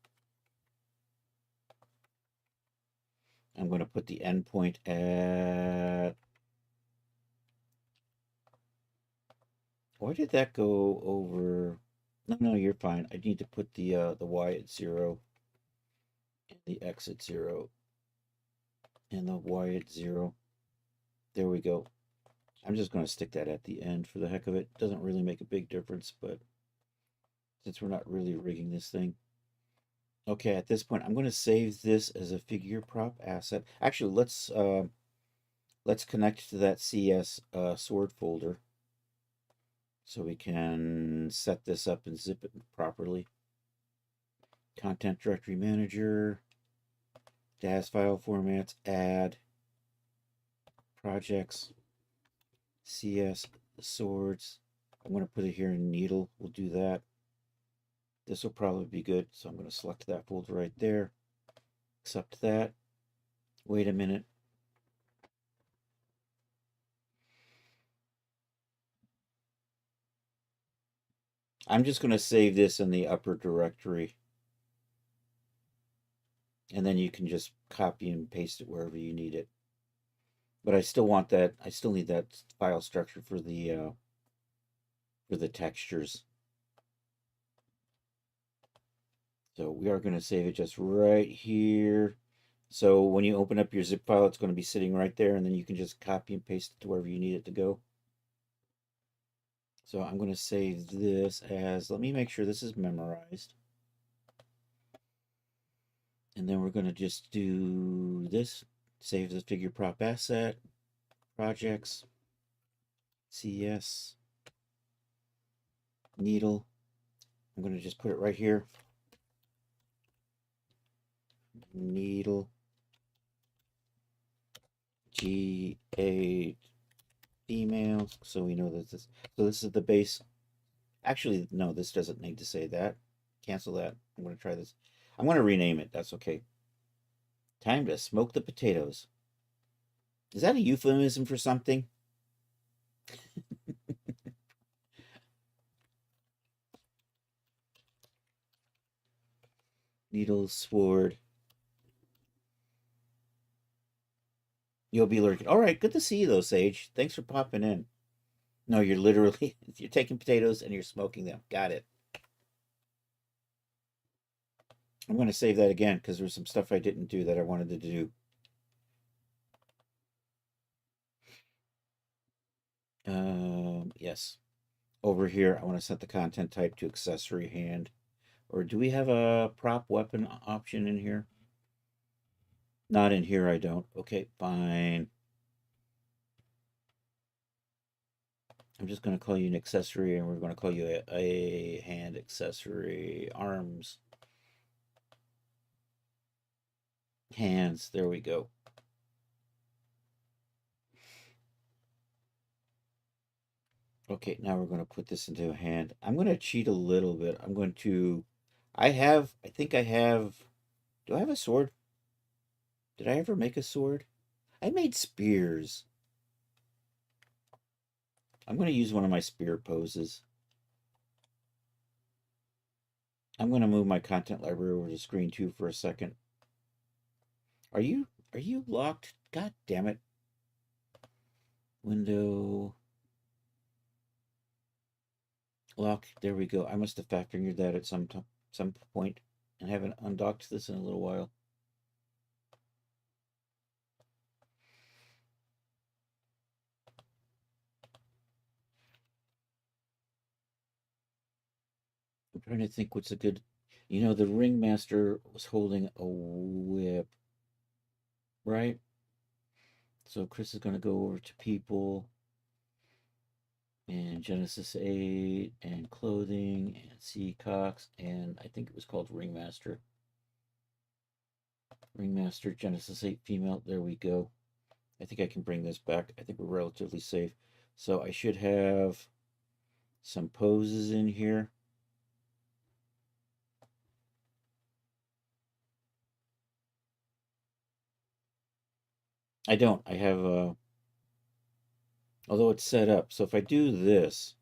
I'm gonna put the endpoint at. Why did that go over? No, you're fine. I need to put the Y at 0 and the X at 0 and the Y at 0. There we go. I'm just going to stick that at the end for the heck of it. Doesn't really make a big difference, but since we're not really rigging this thing. Okay, at this point, I'm going to save this as a figure prop asset. Actually, let's connect to that CS sword folder so we can set this up and zip it properly. Content Directory Manager, DAS file formats, add, projects, CS, swords. I'm going to put it here in needle. We'll do that. This will probably be good. So I'm going to select that folder right there. Accept that. Wait a minute. I'm just going to save this in the upper directory. And then you can just copy and paste it wherever you need it. But I still want that. I still need that file structure for the textures. So we are going to save it just right here. So when you open up your zip file, it's going to be sitting right there, and then you can just copy and paste it to wherever you need it to go. So I'm going to save this as, let me make sure this is memorized. And then we're going to just do this, save the figure prop asset, projects, CS, needle. I'm going to just put it right here. Needle, G8, female, so we know that this is the base. Actually, no, this doesn't need to say that. Cancel that. I'm going to try this. I'm going to rename it. That's okay. Time to smoke the potatoes. Is that a euphemism for something? Needle, sword. You'll be lurking. All right, good to see you though, Sage. Thanks for popping in. No, you're literally you're taking potatoes and you're smoking them. Got it. I'm going to save that again because there's some stuff I didn't do that I wanted to do. Yes. Over here, I want to set the content type to accessory hand. Or do we have a prop weapon option in here? Not in here, I don't. Okay, fine. I'm just going to call you an accessory, and we're going to call you a hand accessory. Arms. Hands. There we go. Okay, now we're going to put this into a hand. I'm going to cheat a little bit. I'm going to... I think I have... Do I have a sword? Did I ever make a sword? I made spears. I'm going to use one of my spear poses. I'm going to move my content library over to screen 2 for a second. Are you locked? God damn it. Window lock. There we go. I must have fat fingered that at some point and haven't undocked this in a little while. I'm trying to think what's a good. You know, the ringmaster was holding a whip, right? So Chris is going to go over to people and Genesis 8 and clothing and C Cox and I think it was called ringmaster. Ringmaster Genesis 8 female. There we go. I think I can bring this back. I think we're relatively safe. So I should have some poses in here. I don't. I have although it's set up. So if I do this,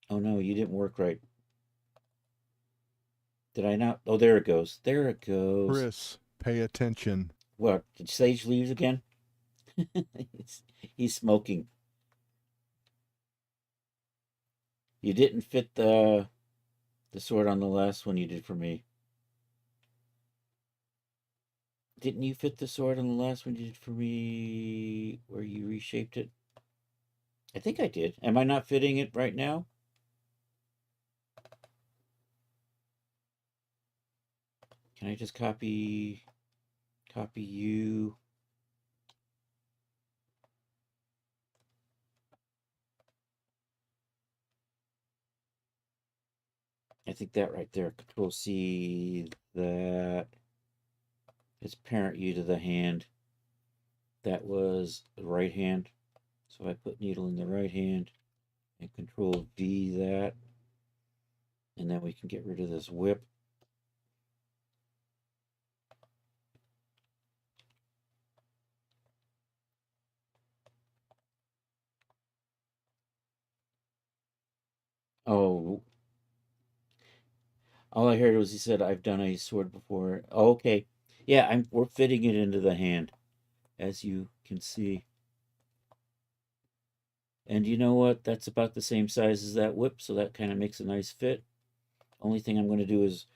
oh no, you didn't work right. Did I not? Oh, there it goes. There it goes. Chris, pay attention. What? Did Sage leave again? he's smoking. You didn't fit the sword on the last one you did for me. Didn't you fit the sword on the last one you did for me where you reshaped it? I think I did. Am I not fitting it right now? Can I just copy you? I think that right there. Control C that. It's parent U to the hand. That was the right hand. So I put needle in the right hand and control V that. And then we can get rid of this whip. Oh, all I heard was he said, I've done a sword before. Oh, okay. Yeah, we're fitting it into the hand, as you can see. And you know what? That's about the same size as that whip, so that kind of makes a nice fit. Only thing I'm going to do is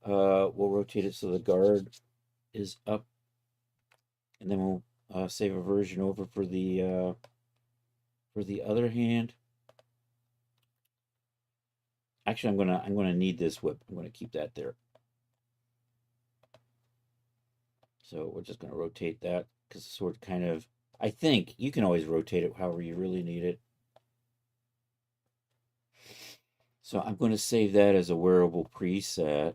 we'll rotate it so the guard is up, and then we'll save a version over for the other hand. Actually, I'm gonna need this whip. I'm gonna keep that there. So we're just gonna rotate that because the sword kind of. I think you can always rotate it however you really need it. So I'm going to save that as a wearable preset.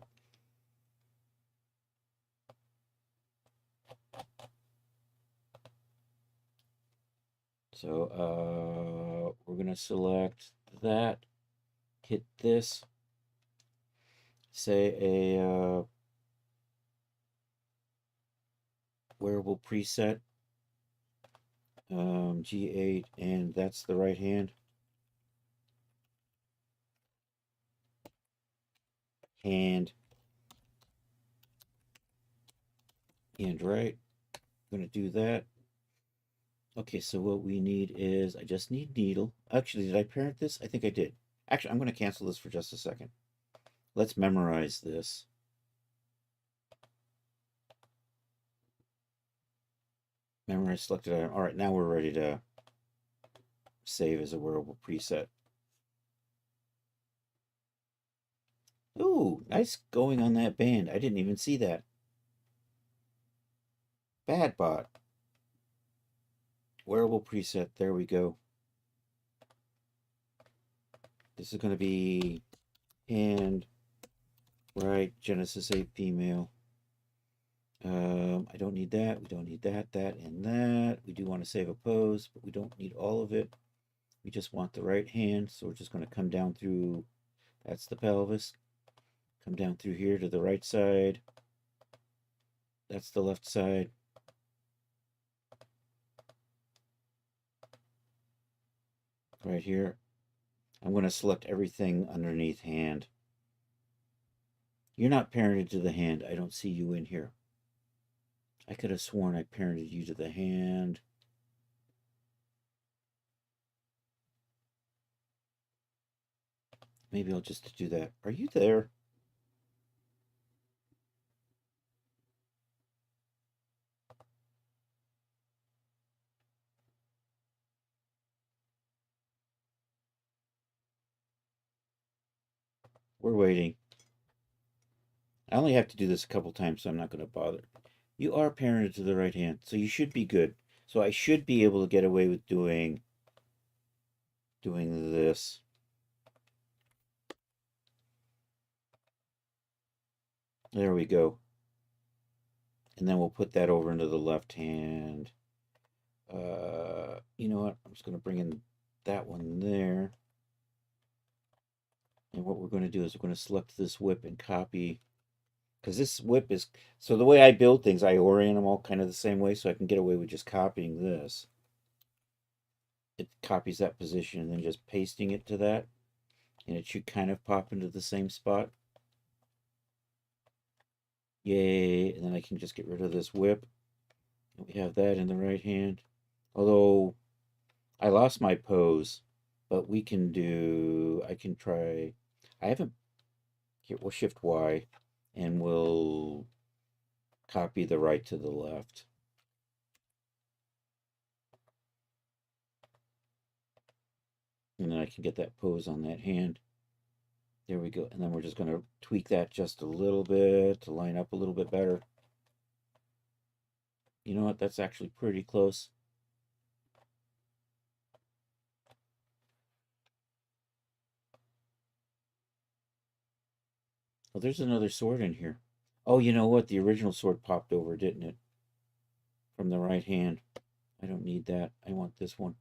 So we're going to select that, hit this, say a wearable preset, G8, and that's the right hand. Hand. and right. I'm going to do that. Okay, so what we need is, I just need needle. Actually, did I parent this? I think I did. Actually, I'm going to cancel this for just a second. Let's memorize this. Memorize selected item. All right, now we're ready to save as a wearable preset. Ooh, nice going on that band. I didn't even see that. Bad bot. Wearable preset. There we go. This is going to be hand, right, Genesis 8 female. I don't need that. We don't need that, that, and that. We do want to save a pose, but we don't need all of it. We just want the right hand, so we're just going to come down through. That's the pelvis. Come down through here to the right side. That's the left side. Right here. I'm going to select everything underneath hand. You're not parented to the hand. I don't see you in here. I could have sworn I parented you to the hand. Maybe I'll just do that. Are you there? We're waiting. I only have to do this a couple times, so I'm not going to bother. You are parented to the right hand, so you should be good. So I should be able to get away with doing this. There we go. And then we'll put that over into the left hand. You know what? I'm just going to bring in that one there. And what we're going to do is we're going to select this whip and copy. Because this whip is... So the way I build things, I orient them all kind of the same way, so I can get away with just copying this. It copies that position and then just pasting it to that. And it should kind of pop into the same spot. Yay. And then I can just get rid of this whip. And we have that in the right hand. Although I lost my pose, but we can do... I can try... I haven't... Here, we'll shift Y and we'll copy the right to the left. And then I can get that pose on that hand. There we go. And then we're just going to tweak that just a little bit to line up a little bit better. You know what? That's actually pretty close. Oh, there's another sword in here. Oh, you know what? The original sword popped over, didn't it? From the right hand. I don't need that. I want this one.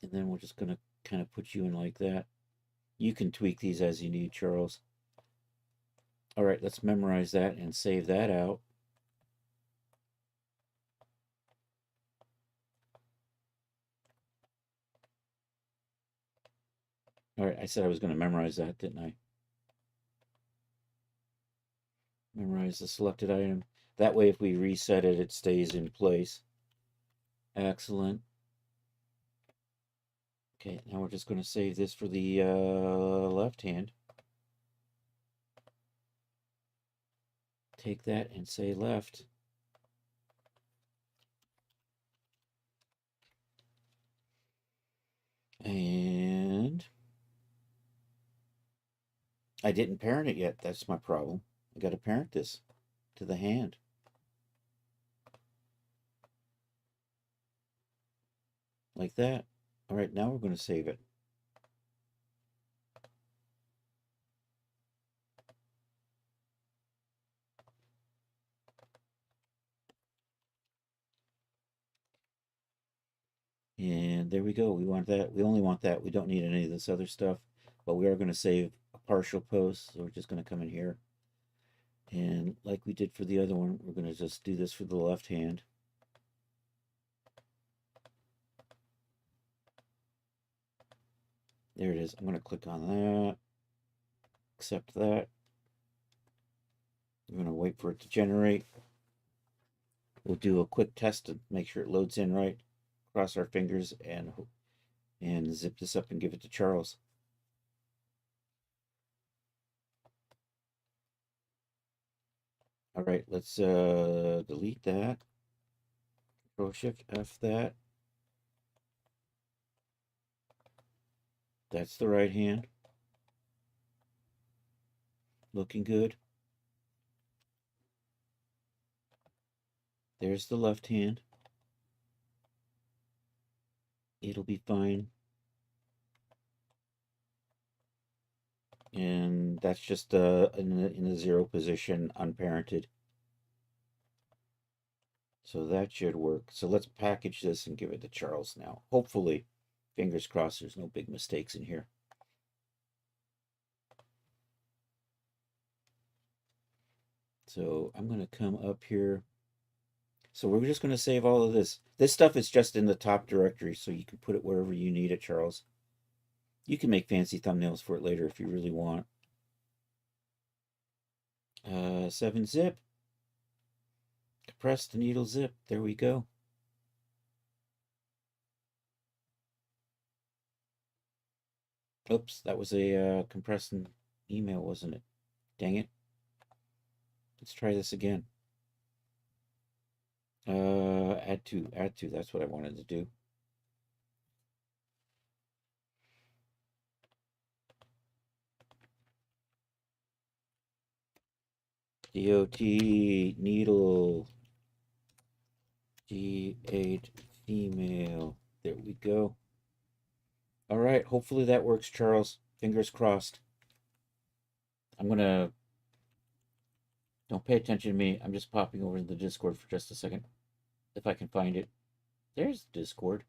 And then we're just going to kind of put you in like that. You can tweak these as you need, Charles. All right, let's memorize that and save that out. All right, I said I was going to memorize that, didn't I? Memorize the selected item. That way, if we reset it, it stays in place. Excellent. Okay, now we're just going to save this for the left hand. Take that and say left. And I didn't parent it yet. That's my problem. I got to parent this to the hand. Like that. All right, now we're going to save it. And there we go. We want that. We only want that. We don't need any of this other stuff. But we are going to save a partial post. So we're just going to come in here. And like we did for the other one, we're going to just do this for the left hand. There it is. I'm going to click on that. Accept that. I'm going to wait for it to generate. We'll do a quick test to make sure it loads in right. Cross our fingers and zip this up and give it to Charles. All right, let's delete that. Control Shift F that. That's the right hand. Looking good. There's the left hand. It'll be fine. And that's just in the zero position, unparented. So that should work. So let's package this and give it to Charles now. Hopefully, fingers crossed, there's no big mistakes in here. So I'm going to come up here. So we're just going to save all of this. This stuff is just in the top directory, so you can put it wherever you need it, Charles. You can make fancy thumbnails for it later if you really want. 7-zip. Compress the needle zip. There we go. Oops, that was a compressing email, wasn't it? Dang it. Let's try this again. Add to. That's what I wanted to do. DOT needle G8 female. There we go. All right, hopefully that works, Charles. Fingers crossed. I'm gonna don't pay attention to me. I'm just popping over to the Discord for just a second. If I can find it. There's Discord.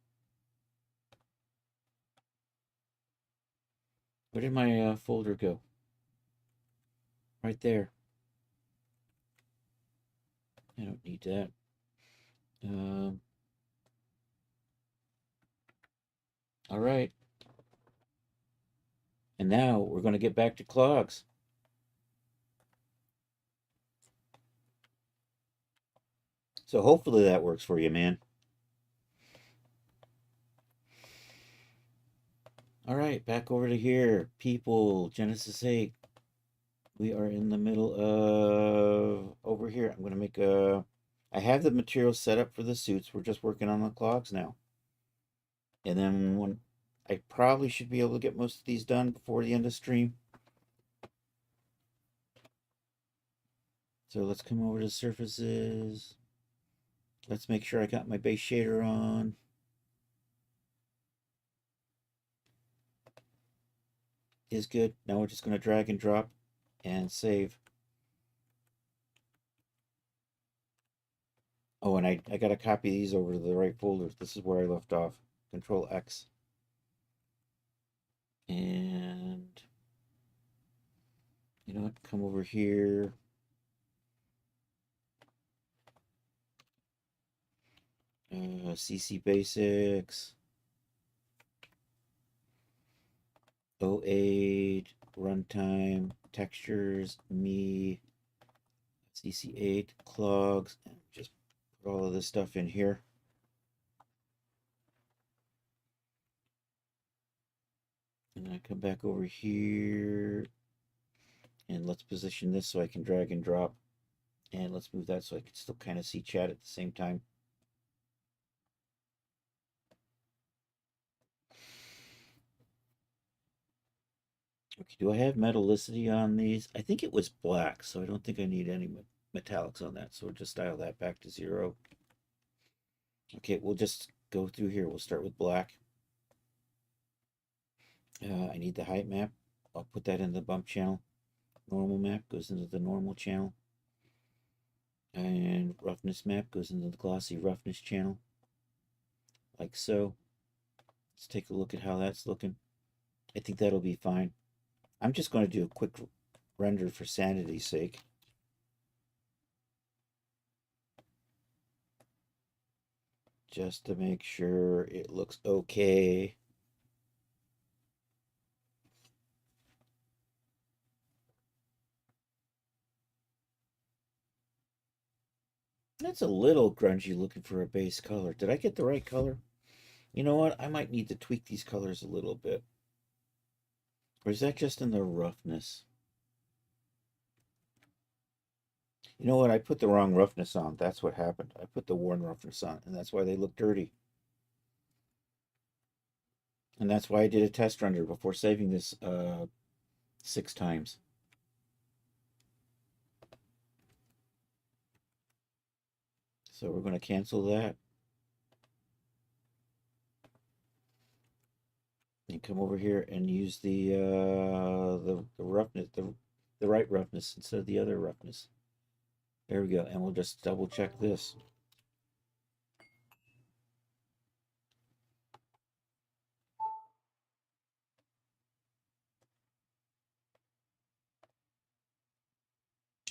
Where did my folder go? Right there. I don't need that. All right. And now we're going to get back to Clogs. So hopefully that works for you, man. All right, back over to here. People, Genesis 8. We are in the middle of over here. I'm going to make a... I have the material set up for the suits. We're just working on the clogs now. And then when I probably should be able to get most of these done before the end of stream. So let's come over to surfaces. Let's make sure I got my base shader on. Is good. Now we're just going to drag and drop and save. Oh, and I got to copy these over to the right folder. This is where I left off. Control X. And you know what? Come over here. CC Basics. 08 runtime textures me CC8 clogs, and just put all of this stuff in here. And I come back over here and let's position this so I can drag and drop, and let's move that so I can still kind of see chat at the same time. Okay, do I have metallicity on these? I think it was black, so I don't think I need any metallics on that. So we'll just dial that back to 0. Okay, we'll just go through here. We'll start with black. I need the height map. I'll put that in the bump channel. Normal map goes into the normal channel. And roughness map goes into the glossy roughness channel. Like so. Let's take a look at how that's looking. I think that'll be fine. I'm just going to do a quick render for sanity's sake. Just to make sure it looks okay. That's a little grungy looking for a base color. Did I get the right color? You know what? I might need to tweak these colors a little bit. Or is that just in the roughness? You know what? I put the wrong roughness on. That's what happened. I put the worn roughness on, and that's why they look dirty. And that's why I did a test render before saving this 6 times. So we're going to cancel that. And come over here and use the roughness, the right roughness instead of the other roughness. There we go. And we'll just double check this.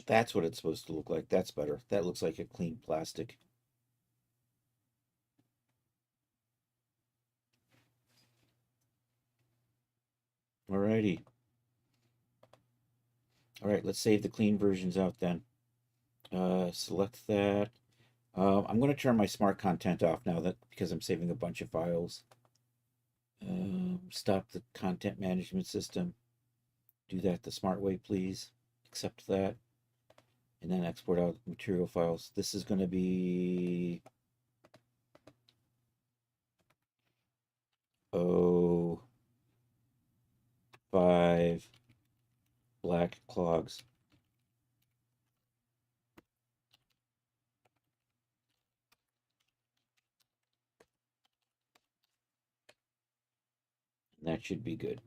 That's what it's supposed to look like. That's better. That looks like a clean plastic. Alrighty. All right, let's save the clean versions out then. Select that. I'm going to turn my smart content off now that because I'm saving a bunch of files. Stop the content management system. Do that the smart way, please. Accept that. And then export out material files. This is going to be oh 05 black clogs. And that should be good.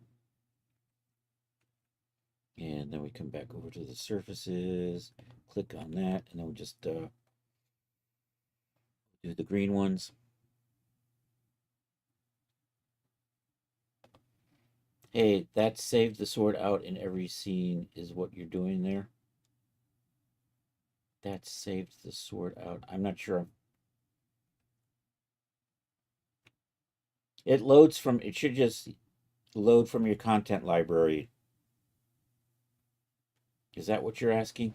And then we come back over to the surfaces, click on that, and then we just do the green ones. Hey, that saved the sword out in every scene is what you're doing there. That saved the sword out. I'm not sure. It loads from, it should just load from your content library. Is that what you're asking?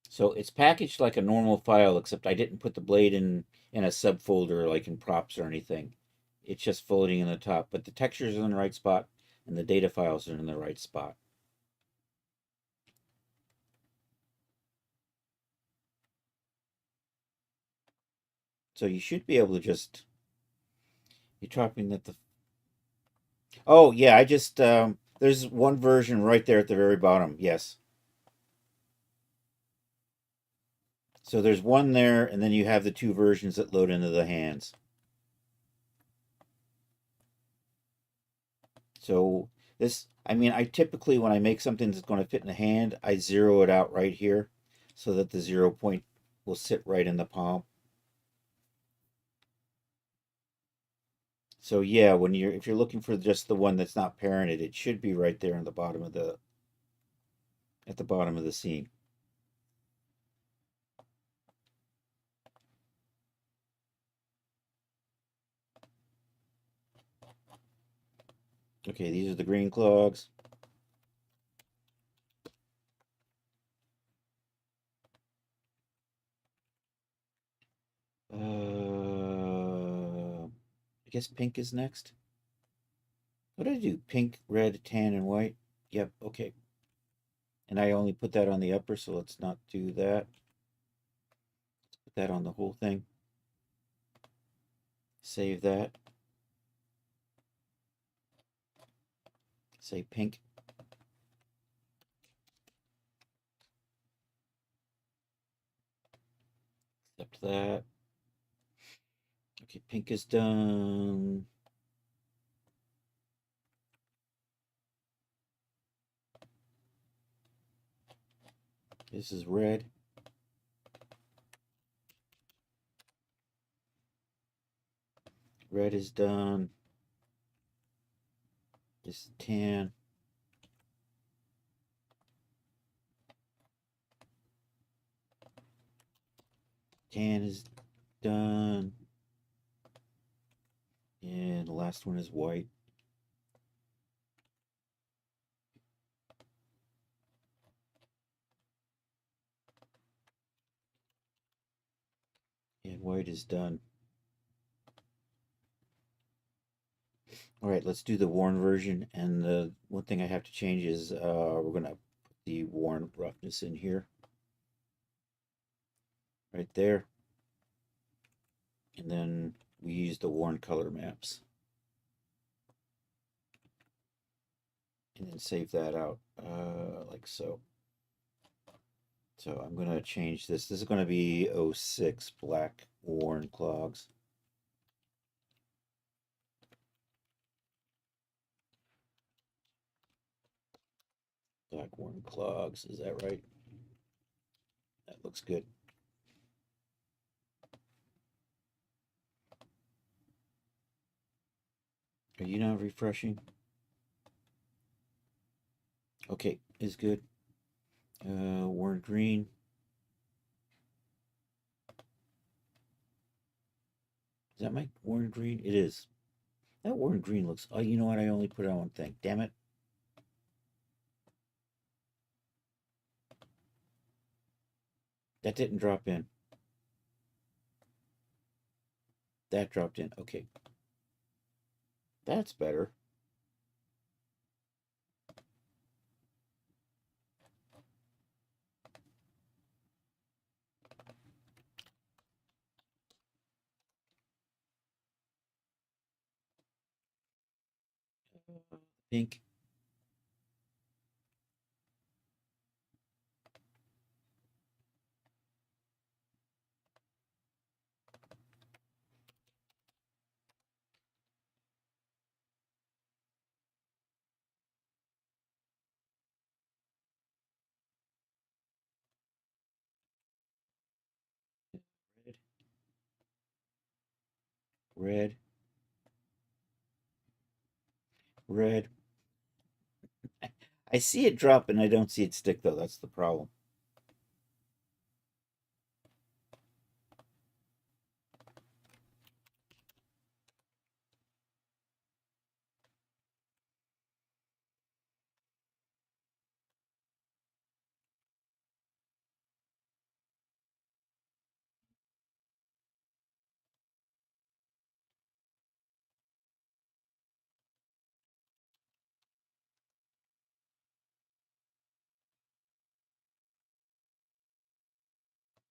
So it's packaged like a normal file, except I didn't put the blade in a subfolder like in props or anything. It's just floating in the top, but the textures are in the right spot and the data files are in the right spot. So you should be able to just, you're dropping that the, oh yeah, I just, there's one version right there at the very bottom. Yes. So there's one there, and then you have the two versions that load into the hands. So this, I mean, I typically, when I make something that's going to fit in the hand, I zero it out right here so that the 0 point will sit right in the palm. So yeah, when you're, if you're looking for just the one that's not parented, it should be right there in the bottom of the, at the bottom of the seam. Okay, these are the green clogs. I guess pink is next. What did I do? Pink, red, tan, and white. Yep, okay. And I only put that on the upper, so let's not do that. Let's put that on the whole thing. Save that. Say pink. Accept that. Okay, pink is done. This is red. Red is done. This is tan. Tan is done. And the last one is white. And white is done. All right, let's do the worn version. And the one thing I have to change is we're going to put the worn roughness in here. Right there. And then we use the worn color maps. And then save that out like so. So I'm going to change this. This is going to be 06 black worn clogs. Black worn clogs, is that right? That looks good. Are you not refreshing? Okay, is good. Worn green. Is that my worn green? It is. That worn green looks. Oh, you know what? I only put it on one thing. Damn it. That didn't drop in. That dropped in. Okay. That's better. Pink. Red. Red. Red. I see it drop and I don't see it stick though. That's the problem.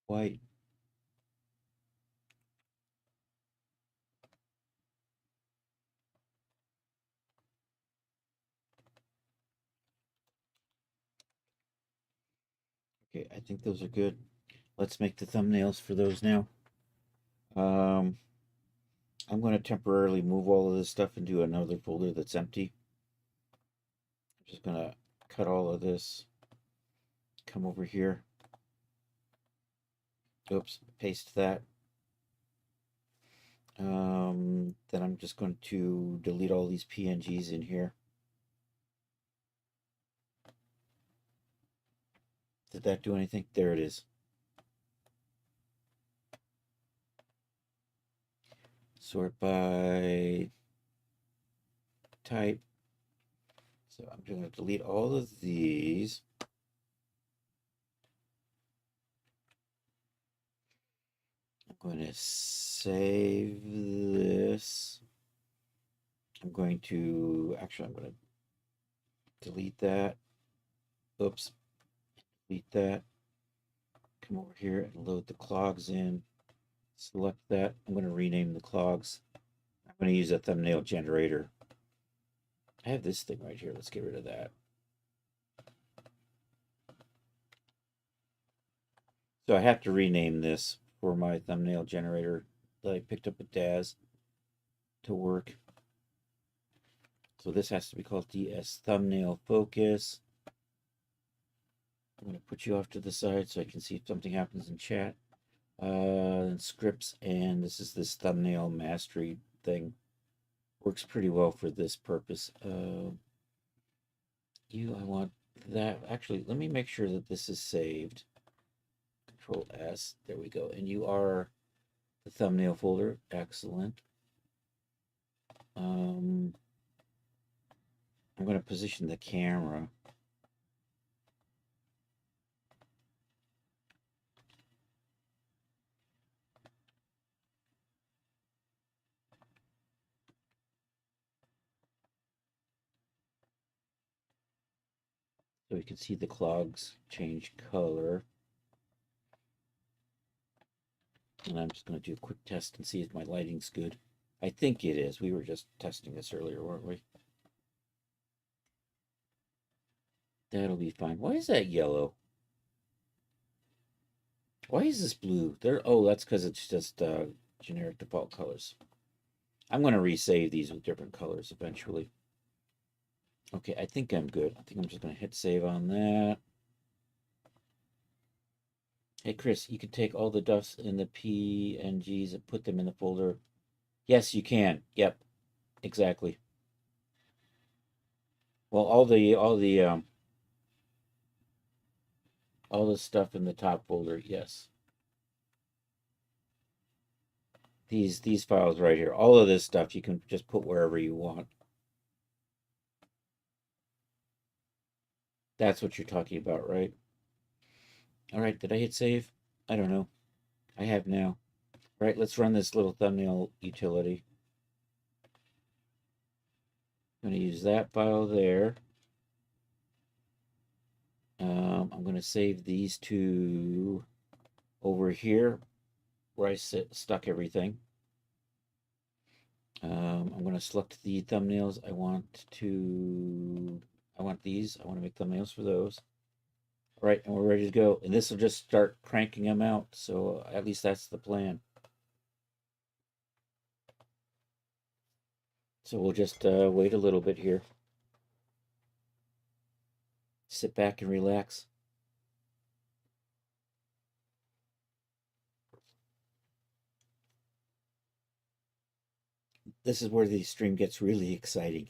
White. Okay, I think those are good. Let's make the thumbnails for those now. Um, I'm going to temporarily move all of this stuff into another folder that's empty. I'm just going to cut all of this. Come over here. Oops, paste that. Then I'm just going to delete all these PNGs in here. Did that do anything? There it is. Sort by type. So I'm going to delete all of these. I'm going to save this. I'm going to, actually, I'm going to delete that. Oops. Delete that. Come over here and load the clogs in. Select that. I'm going to rename the clogs. I'm going to use a thumbnail generator. I have this thing right here. Let's get rid of that. So I have to rename this for my thumbnail generator that I picked up at Daz to work. So this has to be called DS Thumbnail Focus. I'm going to put you off to the side so I can see if something happens in chat. And scripts, and this is this thumbnail mastery thing. Works pretty well for this purpose. I want that. Actually, let me make sure that this is saved. Control S. There we go. And you are the thumbnail folder. Excellent. I'm going to position the camera. So we can see the clogs change color. And I'm just going to do a quick test and see if my lighting's good. I think it is. We were just testing this earlier, weren't we? That'll be fine. Why is that yellow? Why is this blue? There. Oh, that's because it's just generic default colors. I'm going to resave these with different colors eventually. Okay, I think I'm good. I think I'm just going to hit save on that. Hey, Chris, you can take all the duffs in the PNGs and put them in the folder. Yes, you can. Yep, exactly. Well, all the stuff in the top folder, yes. These files right here, all of this stuff you can just put wherever you want. That's what you're talking about, right? All right, did I hit save? I don't know. I have now. All right, let's run this little thumbnail utility. I'm going to use that file there. I'm going to save these two over here where I stuck everything. I'm going to select the thumbnails I want these. I want to make thumbnails for those. All right, and we're ready to go. And this will just start cranking them out. So at least that's the plan. So we'll just wait a little bit here. Sit back and relax. This is where the stream gets really exciting.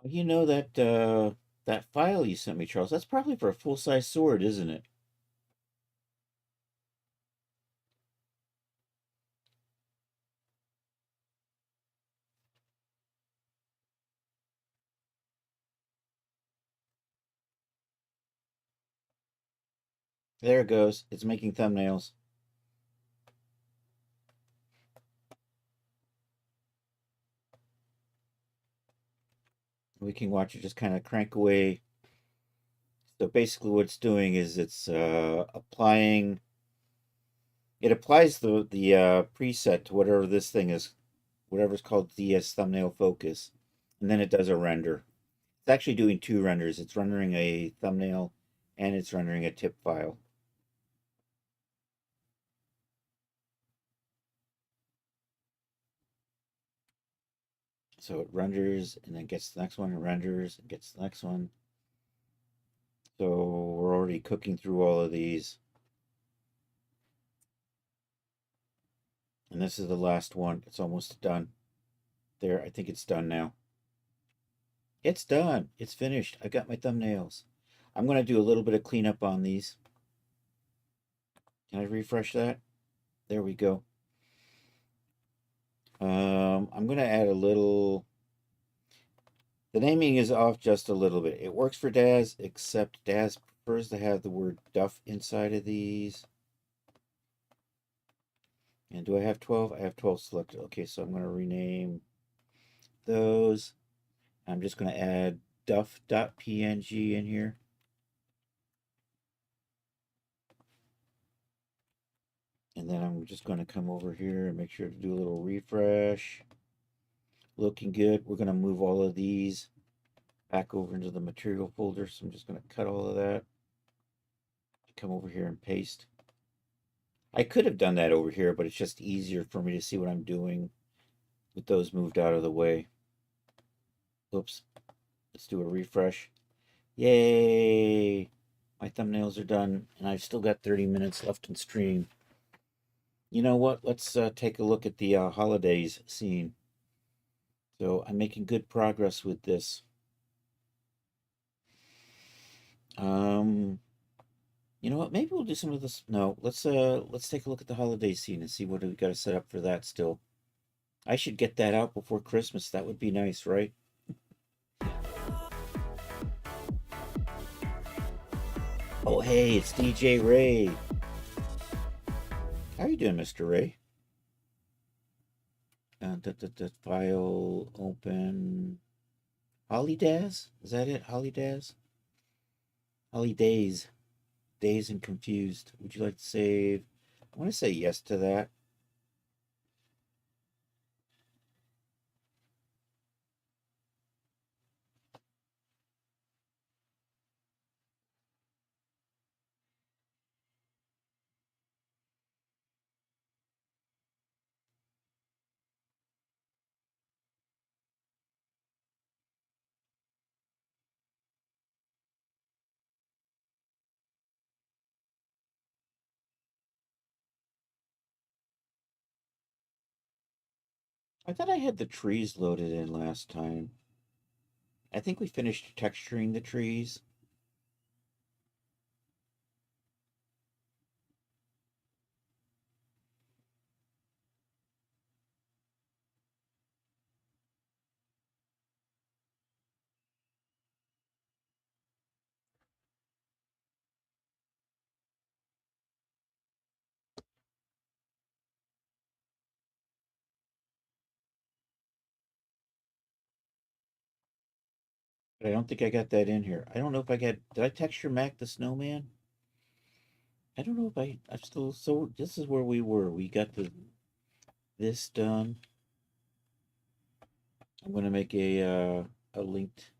You know that file you sent me, Charles, that's probably for a full-size sword, isn't it? There it goes. It's making thumbnails. We can watch it just kind of crank away. So basically what it's doing is it's applying, it applies the preset to whatever this thing is, whatever's called DS thumbnail focus, and then it does a render. It's actually doing two renders. It's rendering a thumbnail and it's rendering a tip file. So it renders and then gets the next one, and renders and gets the next one. So we're already cooking through all of these. And this is the last one. It's almost done. There, I think it's done now. It's done. It's finished. I got my thumbnails. I'm going to do a little bit of cleanup on these. Can I refresh that? There we go. I'm going to add a little. The naming is off just a little bit. It works for Daz, except Daz prefers to have the word Duff inside of these. And do I have 12? I have 12 selected. Okay, so I'm going to rename those. I'm just going to add duff.png in here. And then I'm just going to come over here and make sure to do a little refresh. Looking good. We're going to move all of these back over into the material folder. So I'm just going to cut all of that. Come over here and paste. I could have done that over here, but it's just easier for me to see what I'm doing with those moved out of the way. Oops. Let's do a refresh. Yay! My thumbnails are done, and I've still got 30 minutes left in stream. You know what? Let's take a look at the holidays scene. So I'm making good progress with this. You know what? Maybe we'll do some of this. No, let's take a look at the holiday scene and see what we got to set up for that still. I should get that out before Christmas. That would be nice, right? Oh, hey, it's DJ Ray. How you doing, Mr. Ray? File open. Holidays? Is that it? Holidays? Holidays. Days and confused. Would you like to save? I want to say yes to that. I thought I had the trees loaded in last time. I think we finished texturing the trees. But I don't think I got that in here. I don't know if I got. Did I texture Mac the Snowman? I don't know if I'm still. So this is where we were. We got this done. I'm gonna make a linked.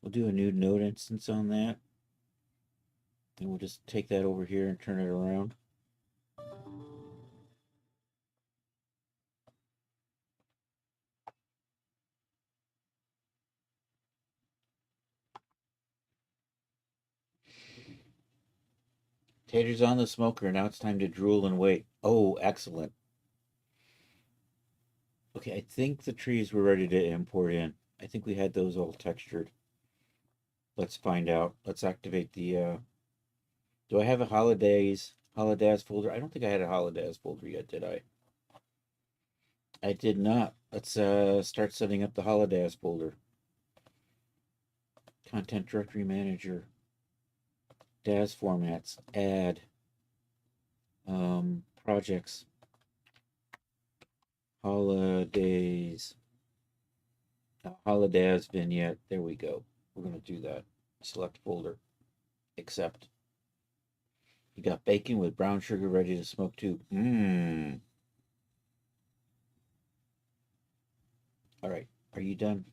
We'll do a new node instance on that, and we'll just take that over here and turn it around. Taters on the smoker. Now it's time to drool and wait. Oh, excellent. Okay, I think the trees were ready to import in. I think we had those all textured. Let's find out. Let's activate the. Do I have a holidays folder? I don't think I had a holidays folder yet, did I? I did not. Let's start setting up the holidays folder. Content directory manager. DAS formats. Add. Projects. Holidays. Holidays vignette. There we go. We're gonna do that. Select folder. Accept. You got bacon with brown sugar ready to smoke too. Mmm. All right. Are you done?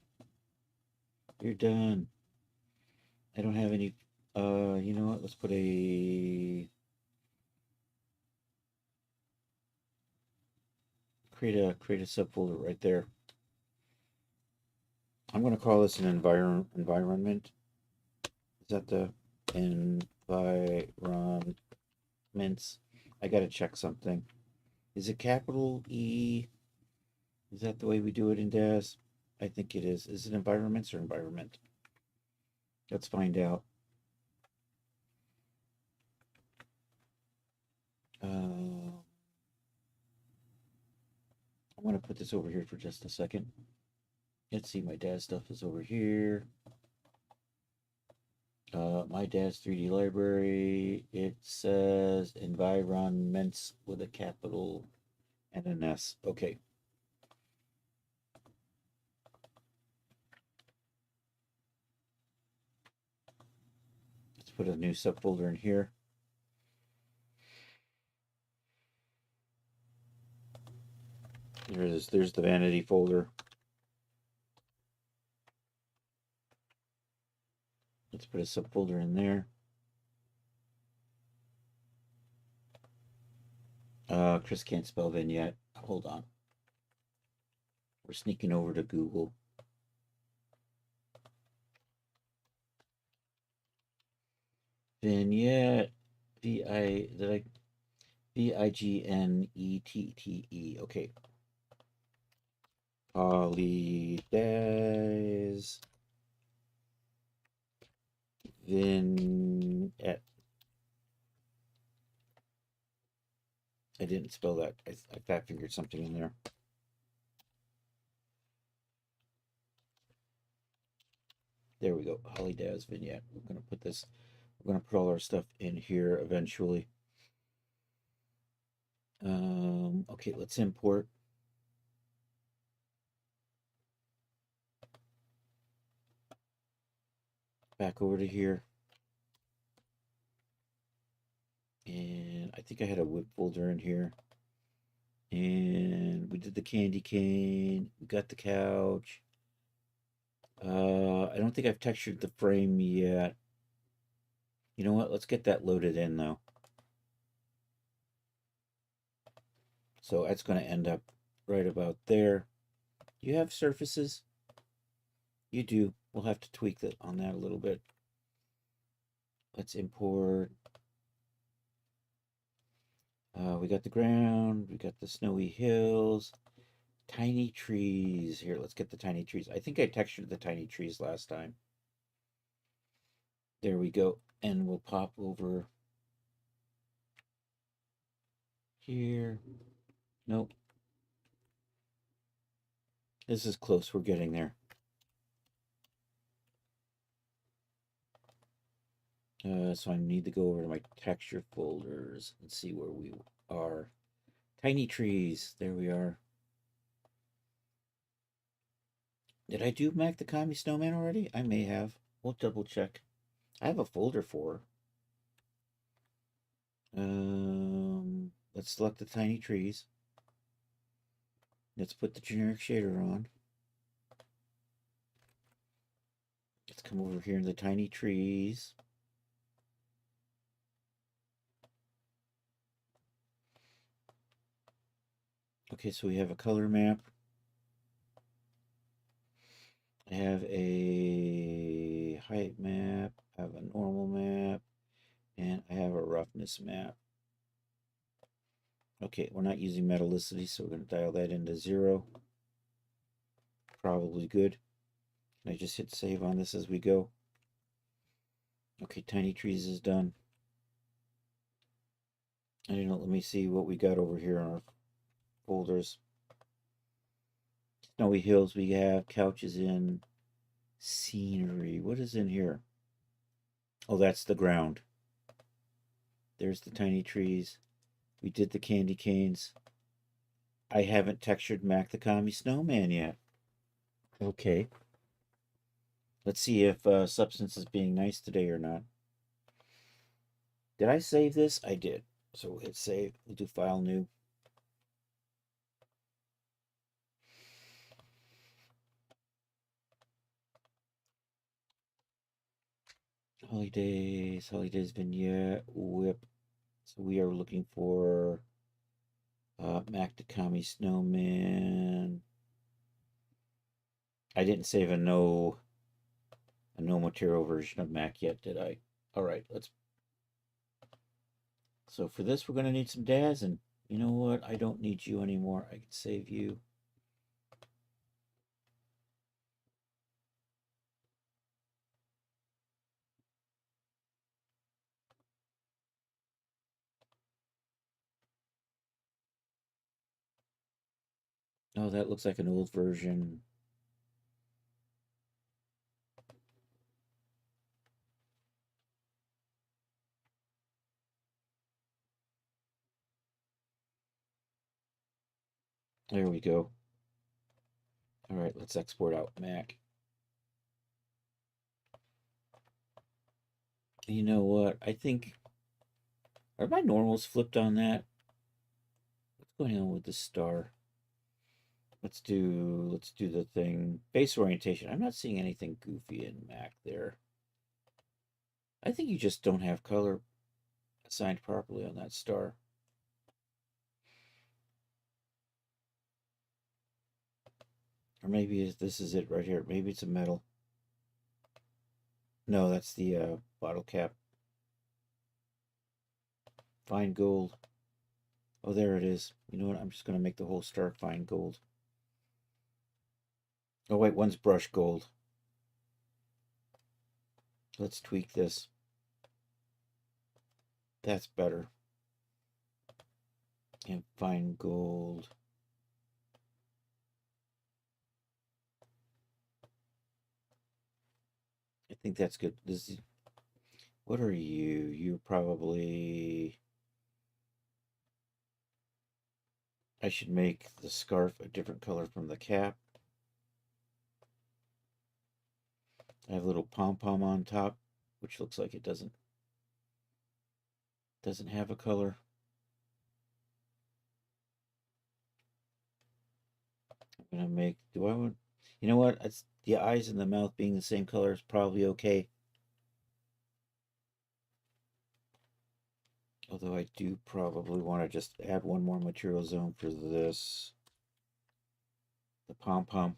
You're done. I don't have any. You know what? Let's put create a subfolder right there. I'm gonna call this an environment. Is that the environments? I gotta check something. Is it capital E? Is that the way we do it in DAS? I think it is. Is it environments or environment? Let's find out. I'm gonna put this over here for just a second. Let's see, my dad's stuff is over here. My dad's 3D library. It says environments with a capital and an S. Okay. Let's put a new subfolder in here. There it is. There's the vanity folder. Let's put a subfolder in there. Chris can't spell vignette. Hold on. We're sneaking over to Google. Vignette. Vignette. Okay. Holidays. Vignette. I didn't spell that. I fat fingered something in there. There we go. Holidays vignette. We're going to put this We're going to put all our stuff in here eventually. Okay, let's import. Back over to here. And I think I had a whip folder in here. And we did the candy cane. We got the couch. I don't think I've textured the frame yet. You know what? Let's get that loaded in though. So that's going to end up right about there. You have surfaces? You do. We'll have to tweak that on that a little bit. Let's import. We got the ground. We got the snowy hills. Tiny trees. Here, let's get the tiny trees. I think I textured the tiny trees last time. There we go. And we'll pop over here. Nope. This is close. We're getting there. So I need to go over to my texture folders and see where we are. Tiny trees. There we are. Did I do Mac the Commie Snowman already? I may have. We'll double check. I have a folder for. Let's select the tiny trees. Let's put the generic shader on. Let's come over here in the tiny trees. Okay, so we have a color map. I have a height map, I have a normal map, and I have a roughness map. Okay, we're not using metallicity, so we're going to dial that into 0. Probably good. Can I just hit save on this as we go? Okay, tiny trees is done. I don't know, let me see what we got over here on our folders. Snowy hills we have, couches in, scenery. What is in here? Oh, that's the ground. There's the tiny trees. We did the candy canes. I haven't textured Mac the Commie Snowman yet. Okay. Let's see if Substance is being nice today or not. Did I save this? I did. So we'll hit save. We'll do file new. Holidays vignette, whip. So we are looking for Mac the Commie Snowman. I didn't save a no material version of Mac yet, did I? All right, let's. So for this, we're going to need some DAS, and you know what? I don't need you anymore. I can save you. Oh, that looks like an old version. There we go. All right, let's export out Mac. You know what? I think, are my normals flipped on that? What's going on with the star? Let's do the thing. Base orientation. I'm not seeing anything goofy in Mac there. I think you just don't have color assigned properly on that star. Or maybe this is it right here. Maybe it's a metal. No, that's the bottle cap. Fine gold. Oh, there it is. You know what? I'm just going to make the whole star fine gold. Oh, wait, one's brush gold. Let's tweak this. That's better. And fine gold. I think that's good. What are you? You're probably... I should make the scarf a different color from the cap. I have a little pom-pom on top, which looks like it doesn't have a color. I'm gonna make, do I want, you know what? It's, the eyes and the mouth being the same color is probably okay. Although I do probably want to just add one more material zone for this. The pom-pom.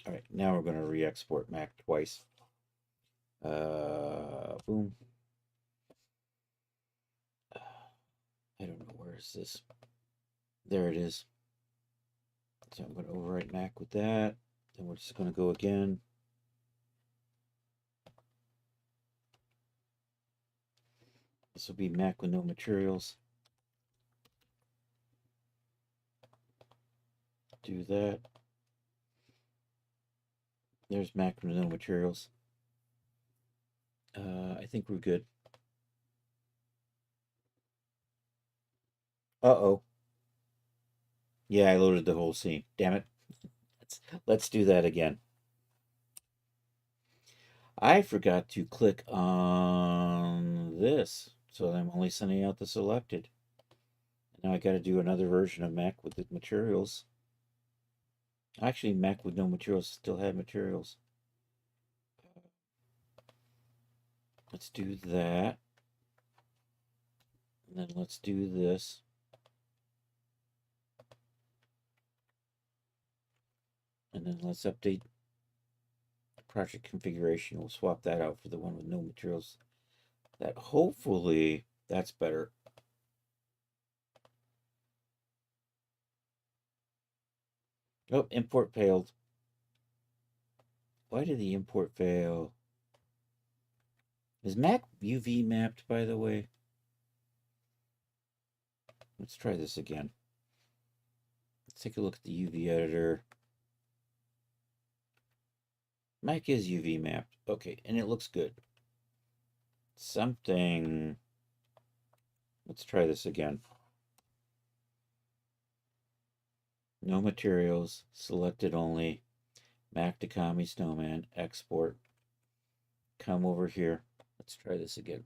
All right, now we're going to re-export Mac twice. Boom. I don't know, where is this? There it is. So I'm going to overwrite Mac with that. Then we're just going to go again. This will be Mac with no materials. Do that. There's Mac with no materials. I think we're good. Uh-oh. Yeah, I loaded the whole scene. Damn it. Let's do that again. I forgot to click on this, so I'm only sending out the selected. Now I got to do another version of Mac with the materials. Actually, Mac with no materials still had materials. Let's do that. And then let's do this. And then let's update the project configuration. We'll swap that out for the one with no materials. That hopefully that's better. Oh, import failed. Why did the import fail? Is Mac UV mapped, by the way? Let's try this again. Let's take a look at the UV editor. Mac is UV mapped. Okay, and it looks good. Something. Let's try this again. No materials, selected only. Mac Takami Snowman, export. Come over here. Let's try this again.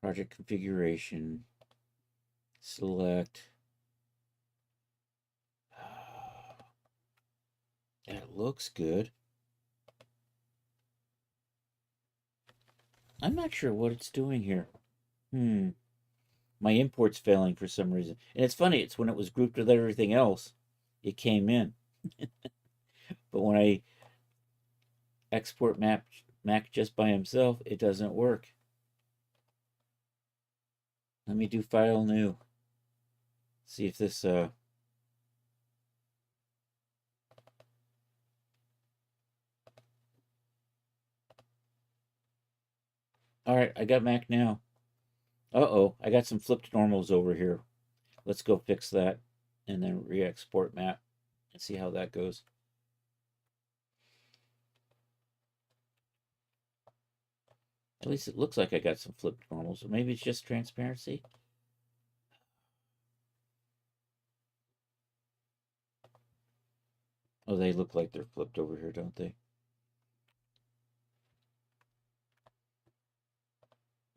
Project configuration. Select. That looks good. I'm not sure what it's doing here. My import's failing for some reason. And it's funny, it's when it was grouped with everything else, it came in. But when I export Mac just by himself, it doesn't work. Let me do file new. See if this all right, I got Mac now. Uh-oh, I got some flipped normals over here. Let's go fix that and then re-export Mac and see how that goes. At least it looks like I got some flipped normals. Or maybe it's just transparency. Oh, they look like they're flipped over here, don't they?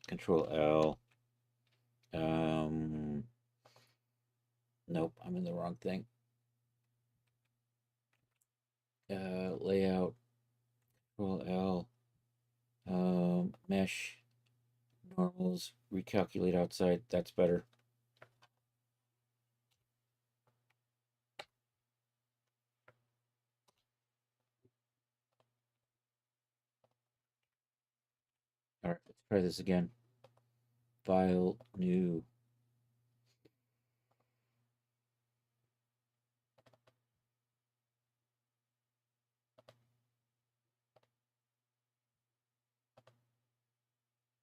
Control L. Nope, I'm in the wrong thing. Layout. Control L. Mesh. Normals. Recalculate outside. That's better. All right, let's try this again. File new.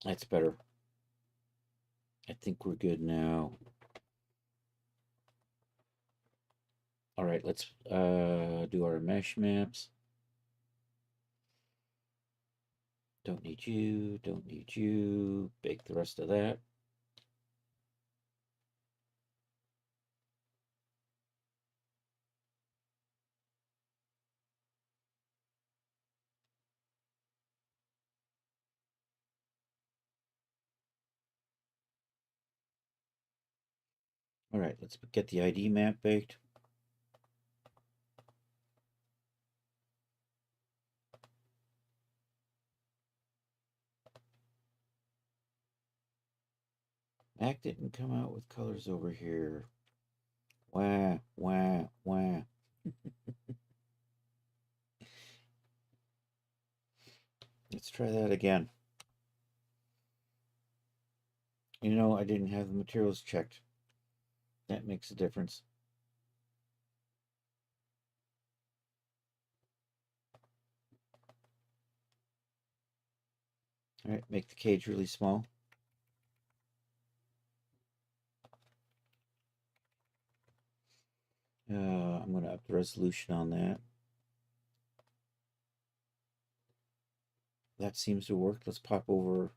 That's better. I think we're good now. All right, let's do our mesh maps. Don't need you, don't need you. Bake the rest of that. All right, let's get the ID map baked. Mac didn't come out with colors over here. Wah, wah, wah. Let's try that again. You know, I didn't have the materials checked. That makes a difference. All right, make the cage really small. I'm going to up the resolution on that. That seems to work. Let's pop over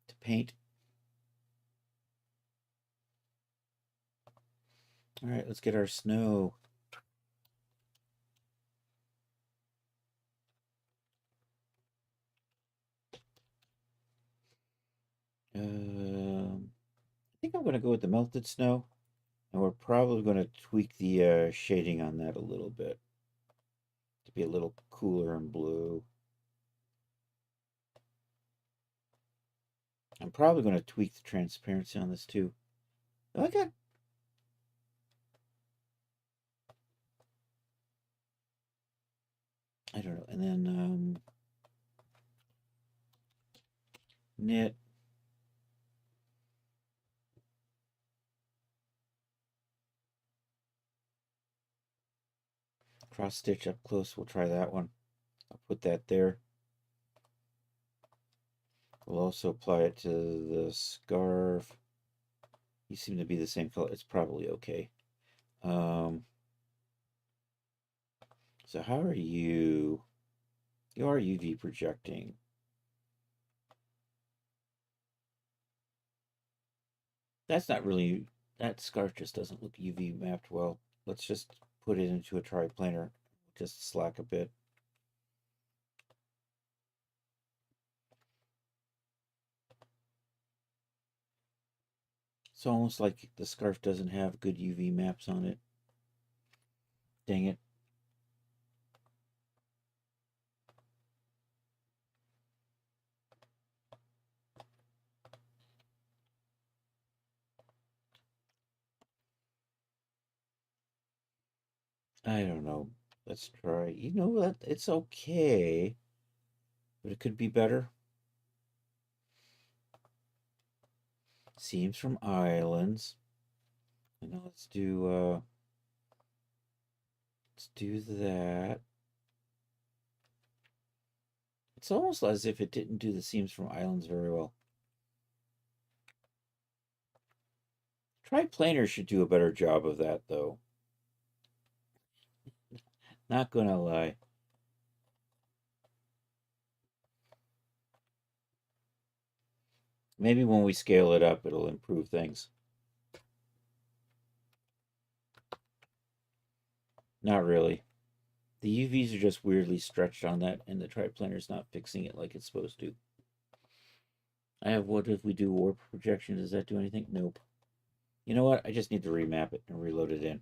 to paint. All right, let's get our snow. I think I'm going to go with the melted snow. And we're probably going to tweak the shading on that a little bit to be a little cooler and blue. I'm probably going to tweak the transparency on this too. Okay. I don't know. And then knit. Cross stitch up close. We'll try that one. I'll put that there. We'll also apply it to the scarf. You seem to be the same color. It's probably okay. So how are you? You are UV projecting. That's not really, that scarf just doesn't look UV mapped well. Let's just put it into a triplanar. Just slack a bit. It's almost like the scarf doesn't have good UV maps on it. Dang it. I don't know. Let's try. You know what? It's okay, but it could be better. Seams from islands. And now let's do that. It's almost as if it didn't do the seams from islands very well. Triplanar should do a better job of that, though. Not gonna lie. Maybe when we scale it up, it'll improve things. Not really. The UVs are just weirdly stretched on that, and the triplanar's not fixing it like it's supposed to. I have what if we do warp projection? Does that do anything? Nope. You know what? I just need to remap it and reload it in.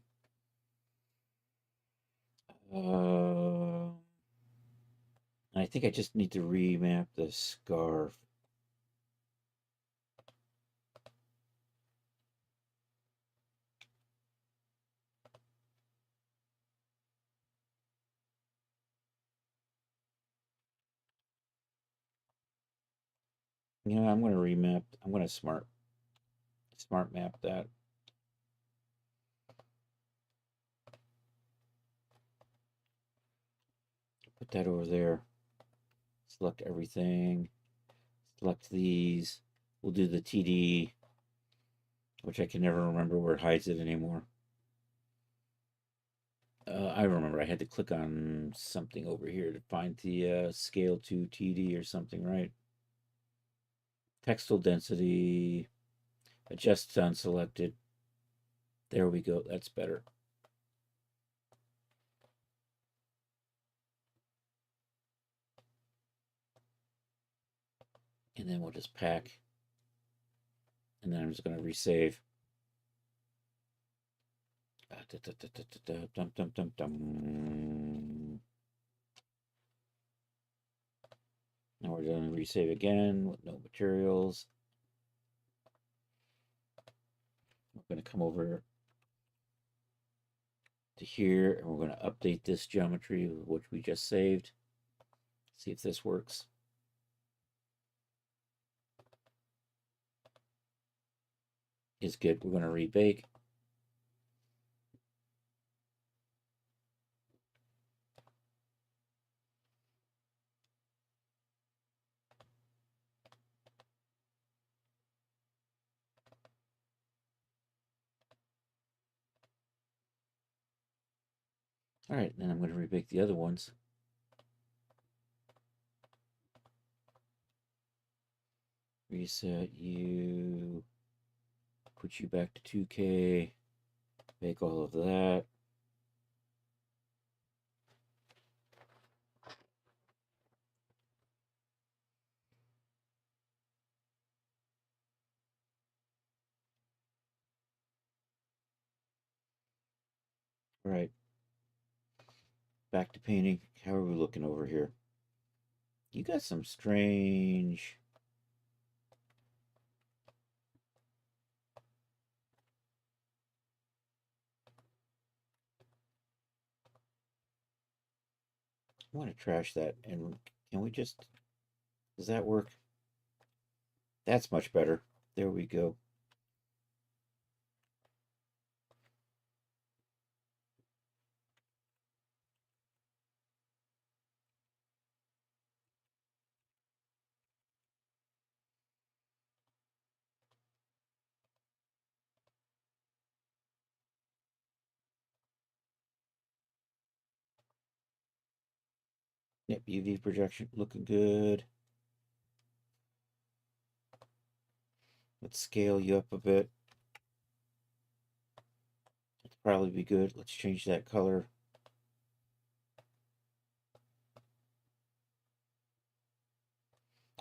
I think I just need to remap the scarf. You know, I'm going to remap. I'm going to smart map that. Put that over there. Select everything. Select these. We'll do the TD. which I can never remember where it hides it anymore. I remember I had to click on something over here to find the scale to TD or something, right? Textile density, adjust unselected. There we go. That's better. And then we'll just pack. And then I'm just going to resave. Dum, dum, dum, dum. Now we're going to resave again with no materials. We're going to come over to here and we're going to update this geometry which we just saved. See if this works. Is good. We're going to rebake. All right, then I'm going to rebake the other ones. Reset you. Put you back to 2K. Make all of that. All right. Back to painting. How are we looking over here? You got some strange... I want to trash that. And can we just... Does that work? That's much better. There we go. Yep, UV projection looking good. Let's scale you up a bit. It'll probably be good. Let's change that color.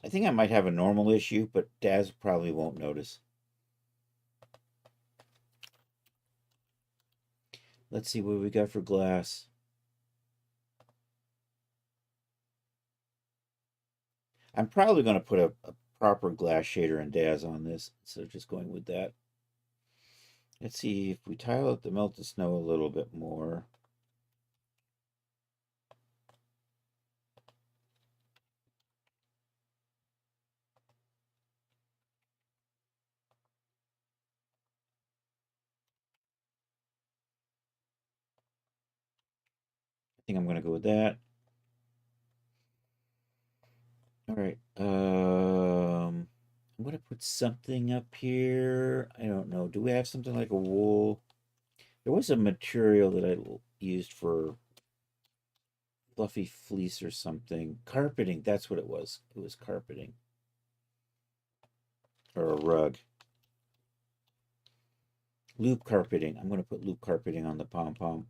I think I might have a normal issue, but Daz probably won't notice. Let's see what we got for glass. I'm probably going to put a proper glass shader and Daz on this instead of just going with that. Let's see if we tile out the melted snow a little bit more. I think I'm going to go with that. All right. I'm going to put something up here. I don't know. Do we have something like a wool? There was a material that I used for fluffy fleece or something. Carpeting, that's what it was. It was carpeting. Or a rug. Loop carpeting. I'm going to put loop carpeting on the pom-pom.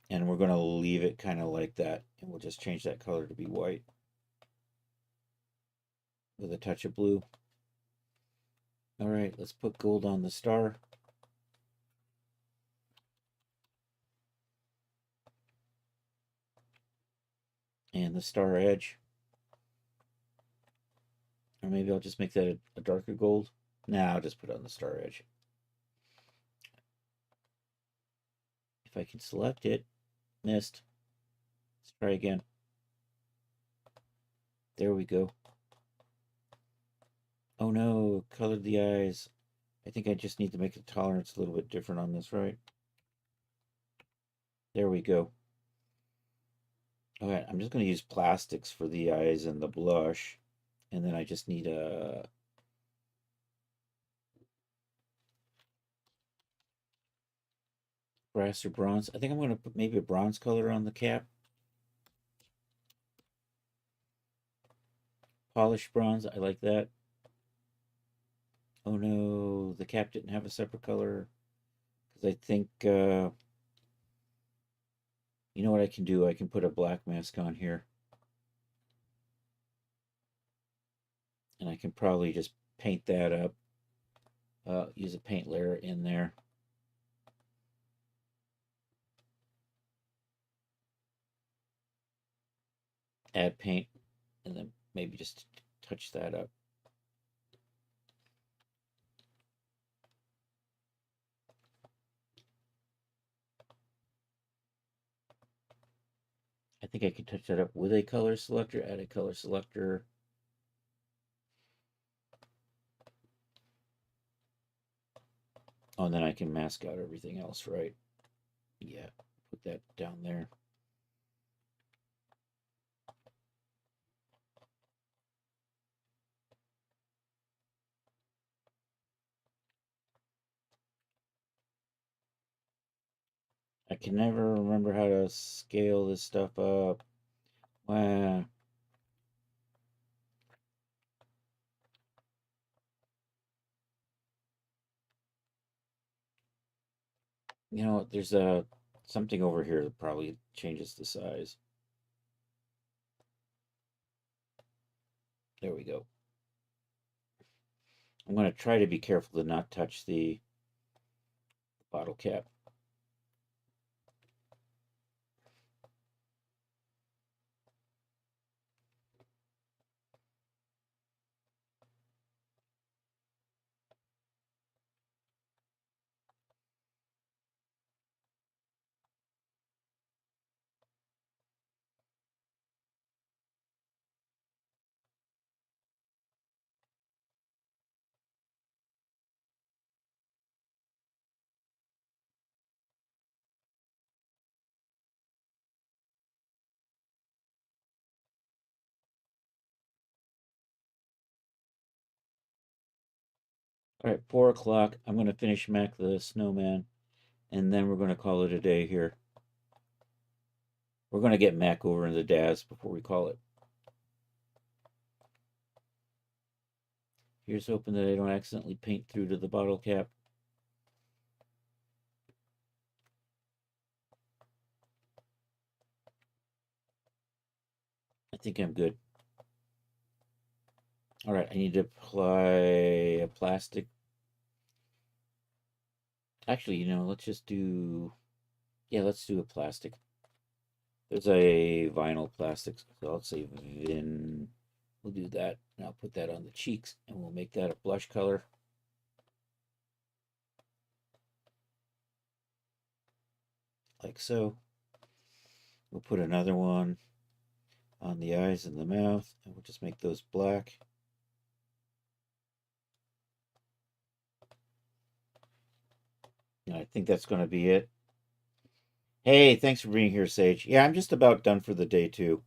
And we're going to leave it kind of like that. And we'll just change that color to be white. With a touch of blue. All right, let's put gold on the star. And the star edge. Or maybe I'll just make that a darker gold. Nah, I'll just put it on the star edge. If I can select it. Missed. Let's try again. There we go. Oh no, colored the eyes. I think I just need to make the tolerance a little bit different on this, right? There we go. Okay, I'm just going to use plastics for the eyes and the blush. And then I just need a Brass or bronze. I think I'm going to put maybe a bronze color on the cap. Polished bronze. I like that. Oh no, the cap didn't have a separate color. Because I think, you know what I can do? I can put a black mask on here. And I can probably just paint that up. Use a paint layer in there. Add paint. And then maybe just touch that up. I think I can touch that up with a color selector. Add a color selector. Oh, and then I can mask out everything else, right? Yeah, put that down there. I can never remember how to scale this stuff up. Wow. You know, there's something over here that probably changes the size. There we go. I'm going to try to be careful to not touch the bottle cap. All right, 4 o'clock. I'm going to finish Mac the Snowman, and then we're going to call it a day here. We're going to get Mac over in the Daz before we call it. Here's hoping that I don't accidentally paint through to the bottle cap. I think I'm good. All right, I need to apply a plastic. Actually, you know, let's just do, yeah, let's do a plastic. There's a vinyl plastic, so I'll say Vin. We'll do that, and I'll put that on the cheeks, and we'll make that a blush color. Like so. We'll put another one on the eyes and the mouth, and we'll just make those black. And I think that's going to be it. Hey, thanks for being here, Sage. Yeah, I'm just about done for the day, too.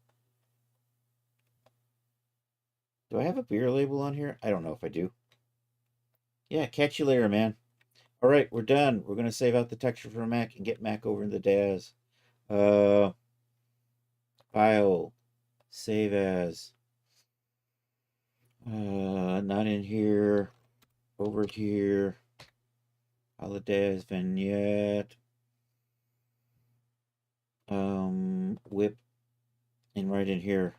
Do I have a beer label on here? I don't know if I do. Yeah, catch you later, man. All right, we're done. We're going to save out the texture for Mac and get Mac over in the Daz. Uh, File, save as. Not in here. Over here. Holidays vignette. Whip, and right in here.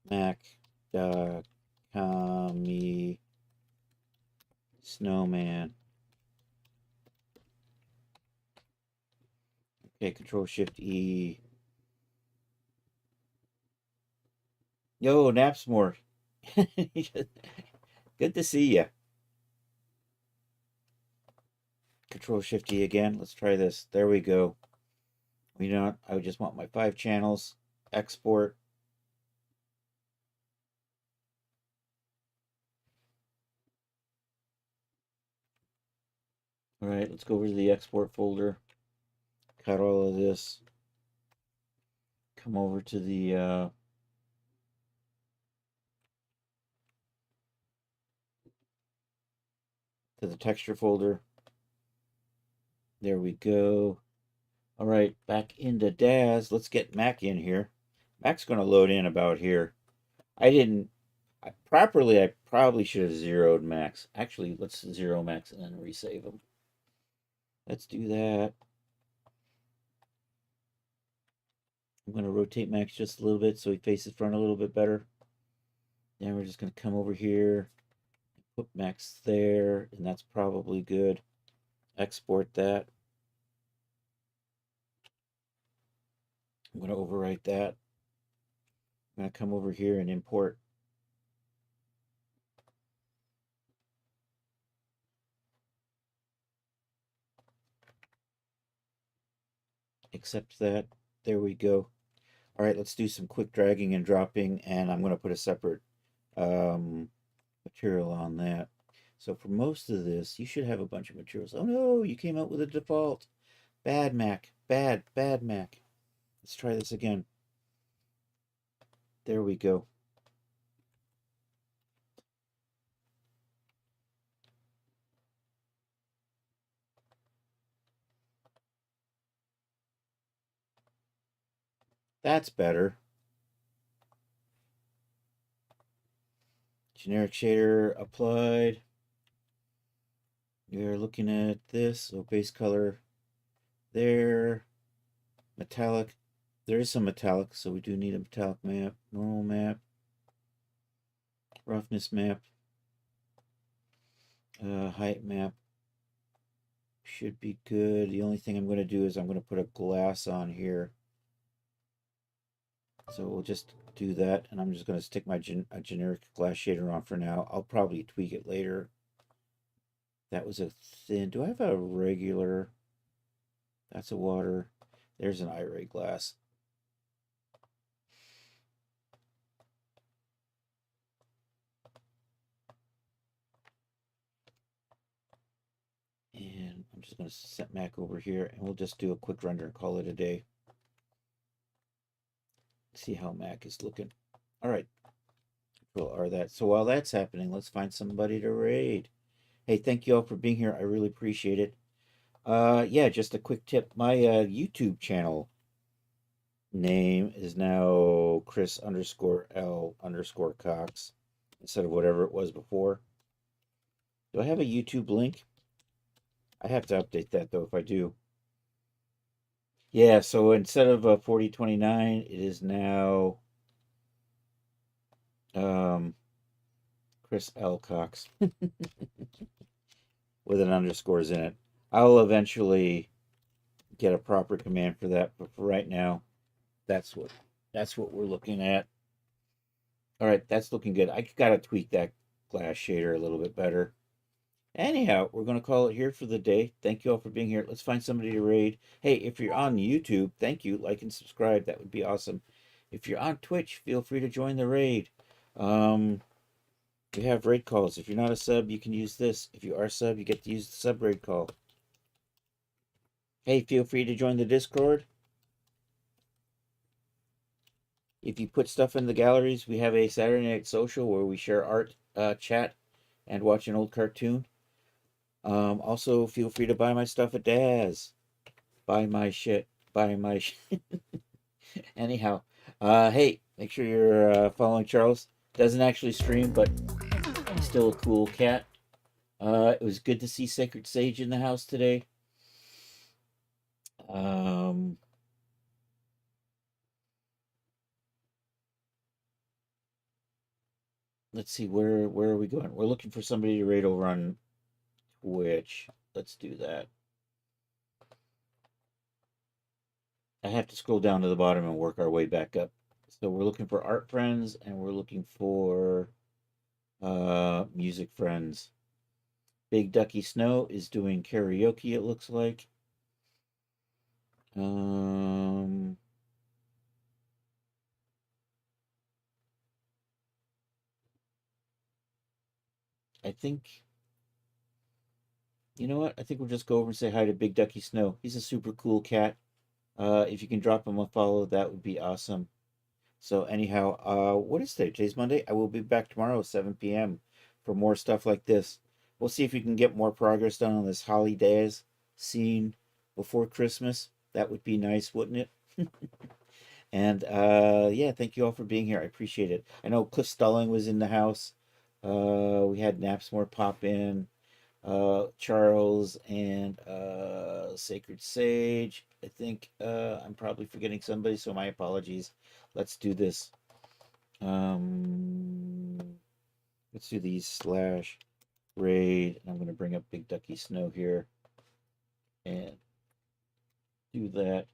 Mac. Commie. Snowman. Okay, Control Shift E. Yo, Napsmore. Good to see you. Control Shift E again. Let's try this. There we go. You know what? I just want my 5 channels. Export. All right, let's go over to the export folder. Cut all of this. Come over to the texture folder. There we go. All right, back into Daz. Let's get Mac in here. Mac's going to load in about here. I didn't properly. I probably should have zeroed Max. Actually, let's zero Max and then resave him. Let's do that. I'm going to rotate Max just a little bit so he faces front a little bit better. Then we're just going to come over here, put Max there, and that's probably good. Export that. I'm going to overwrite that. I'm going to come over here and import. Accept that. There we go. All right, let's do some quick dragging and dropping, and I'm going to put a separate material on that. So for most of this, you should have a bunch of materials. Oh no, you came out with a default. Bad Mac. Bad Mac. Let's try this again. There we go. That's better. Generic shader applied. You're looking at this. So base color there. Metallic. There is some metallic, so we do need a metallic map. Normal map. Roughness map. Height map. Should be good. The only thing I'm going to do is I'm going to put a glass on here. So we'll just do that, and I'm just going to stick my a generic glass shader on for now. I'll probably tweak it later. That was a thin. Do I have a regular? That's a water. There's an iray glass. And I'm just going to set Mac over here, and we'll just do a quick render and call it a day. See how Mac is looking. All right. Control R that. So while that's happening, let's find somebody to raid. Hey, thank you all for being here. I really appreciate it. Yeah, just a quick tip. My YouTube channel name is now Chris_L_Cox instead of whatever it was before. Do I have a YouTube link? I have to update that though if I do. Yeah, so instead of 4029, it is now Chris L. Cox with an underscores in it. I'll eventually get a proper command for that, but for right now, that's what we're looking at. All right, that's looking good. I gotta tweak that glass shader a little bit better. Anyhow, we're gonna call it here for the day. Thank you all for being here. Let's find somebody to raid. Hey, if you're on YouTube, thank you. Like and subscribe. That would be awesome. If you're on Twitch, feel free to join the raid. We have raid calls. If you're not a sub, you can use this. If you are a sub, you get to use the sub raid call. Hey, feel free to join the Discord. If you put stuff in the galleries, we have a Saturday Night Social where we share art, chat, and watch an old cartoon. Also, feel free to buy my stuff at Daz. Buy my shit. Buy my shit. Anyhow, hey, make sure you're following Charles. Doesn't actually stream, but he's still a cool cat. It was good to see Sacred Sage in the house today. Um, let's see, where are we going? We're looking for somebody to raid over on Twitch. Let's do that. I have to scroll down to the bottom and work our way back up. So we're looking for art friends and we're looking for music friends. Big Ducky Snow is doing karaoke, it looks like. I think, you know what? I think we'll just go over and say hi to Big Ducky Snow. He's a super cool cat. If you can drop him a follow, that would be awesome. So anyhow, what is today? Today's Monday. I will be back tomorrow at 7 p.m. for more stuff like this. We'll see if we can get more progress done on this Holly Days scene. before Christmas. That would be nice, wouldn't it? And yeah, thank you all for being here. I appreciate it. I know Cliff Stalling was in the house. We had Napsmore pop in, Charles and Sacred Sage. I think I'm probably forgetting somebody, so my apologies. Let's do this. Um, let's do these slash raid. I'm going to bring up Big Ducky Snow here and do that.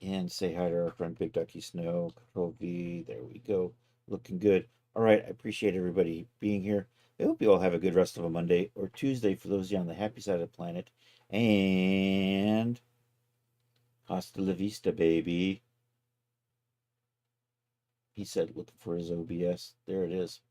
And say hi to our friend Big Ducky Snow. Control V. There we go. Looking good. All right. I appreciate everybody being here. I hope you all have a good rest of a Monday or Tuesday for those of you on the happy side of the planet. And hasta la vista, baby. He said, looking for his OBS. There it is.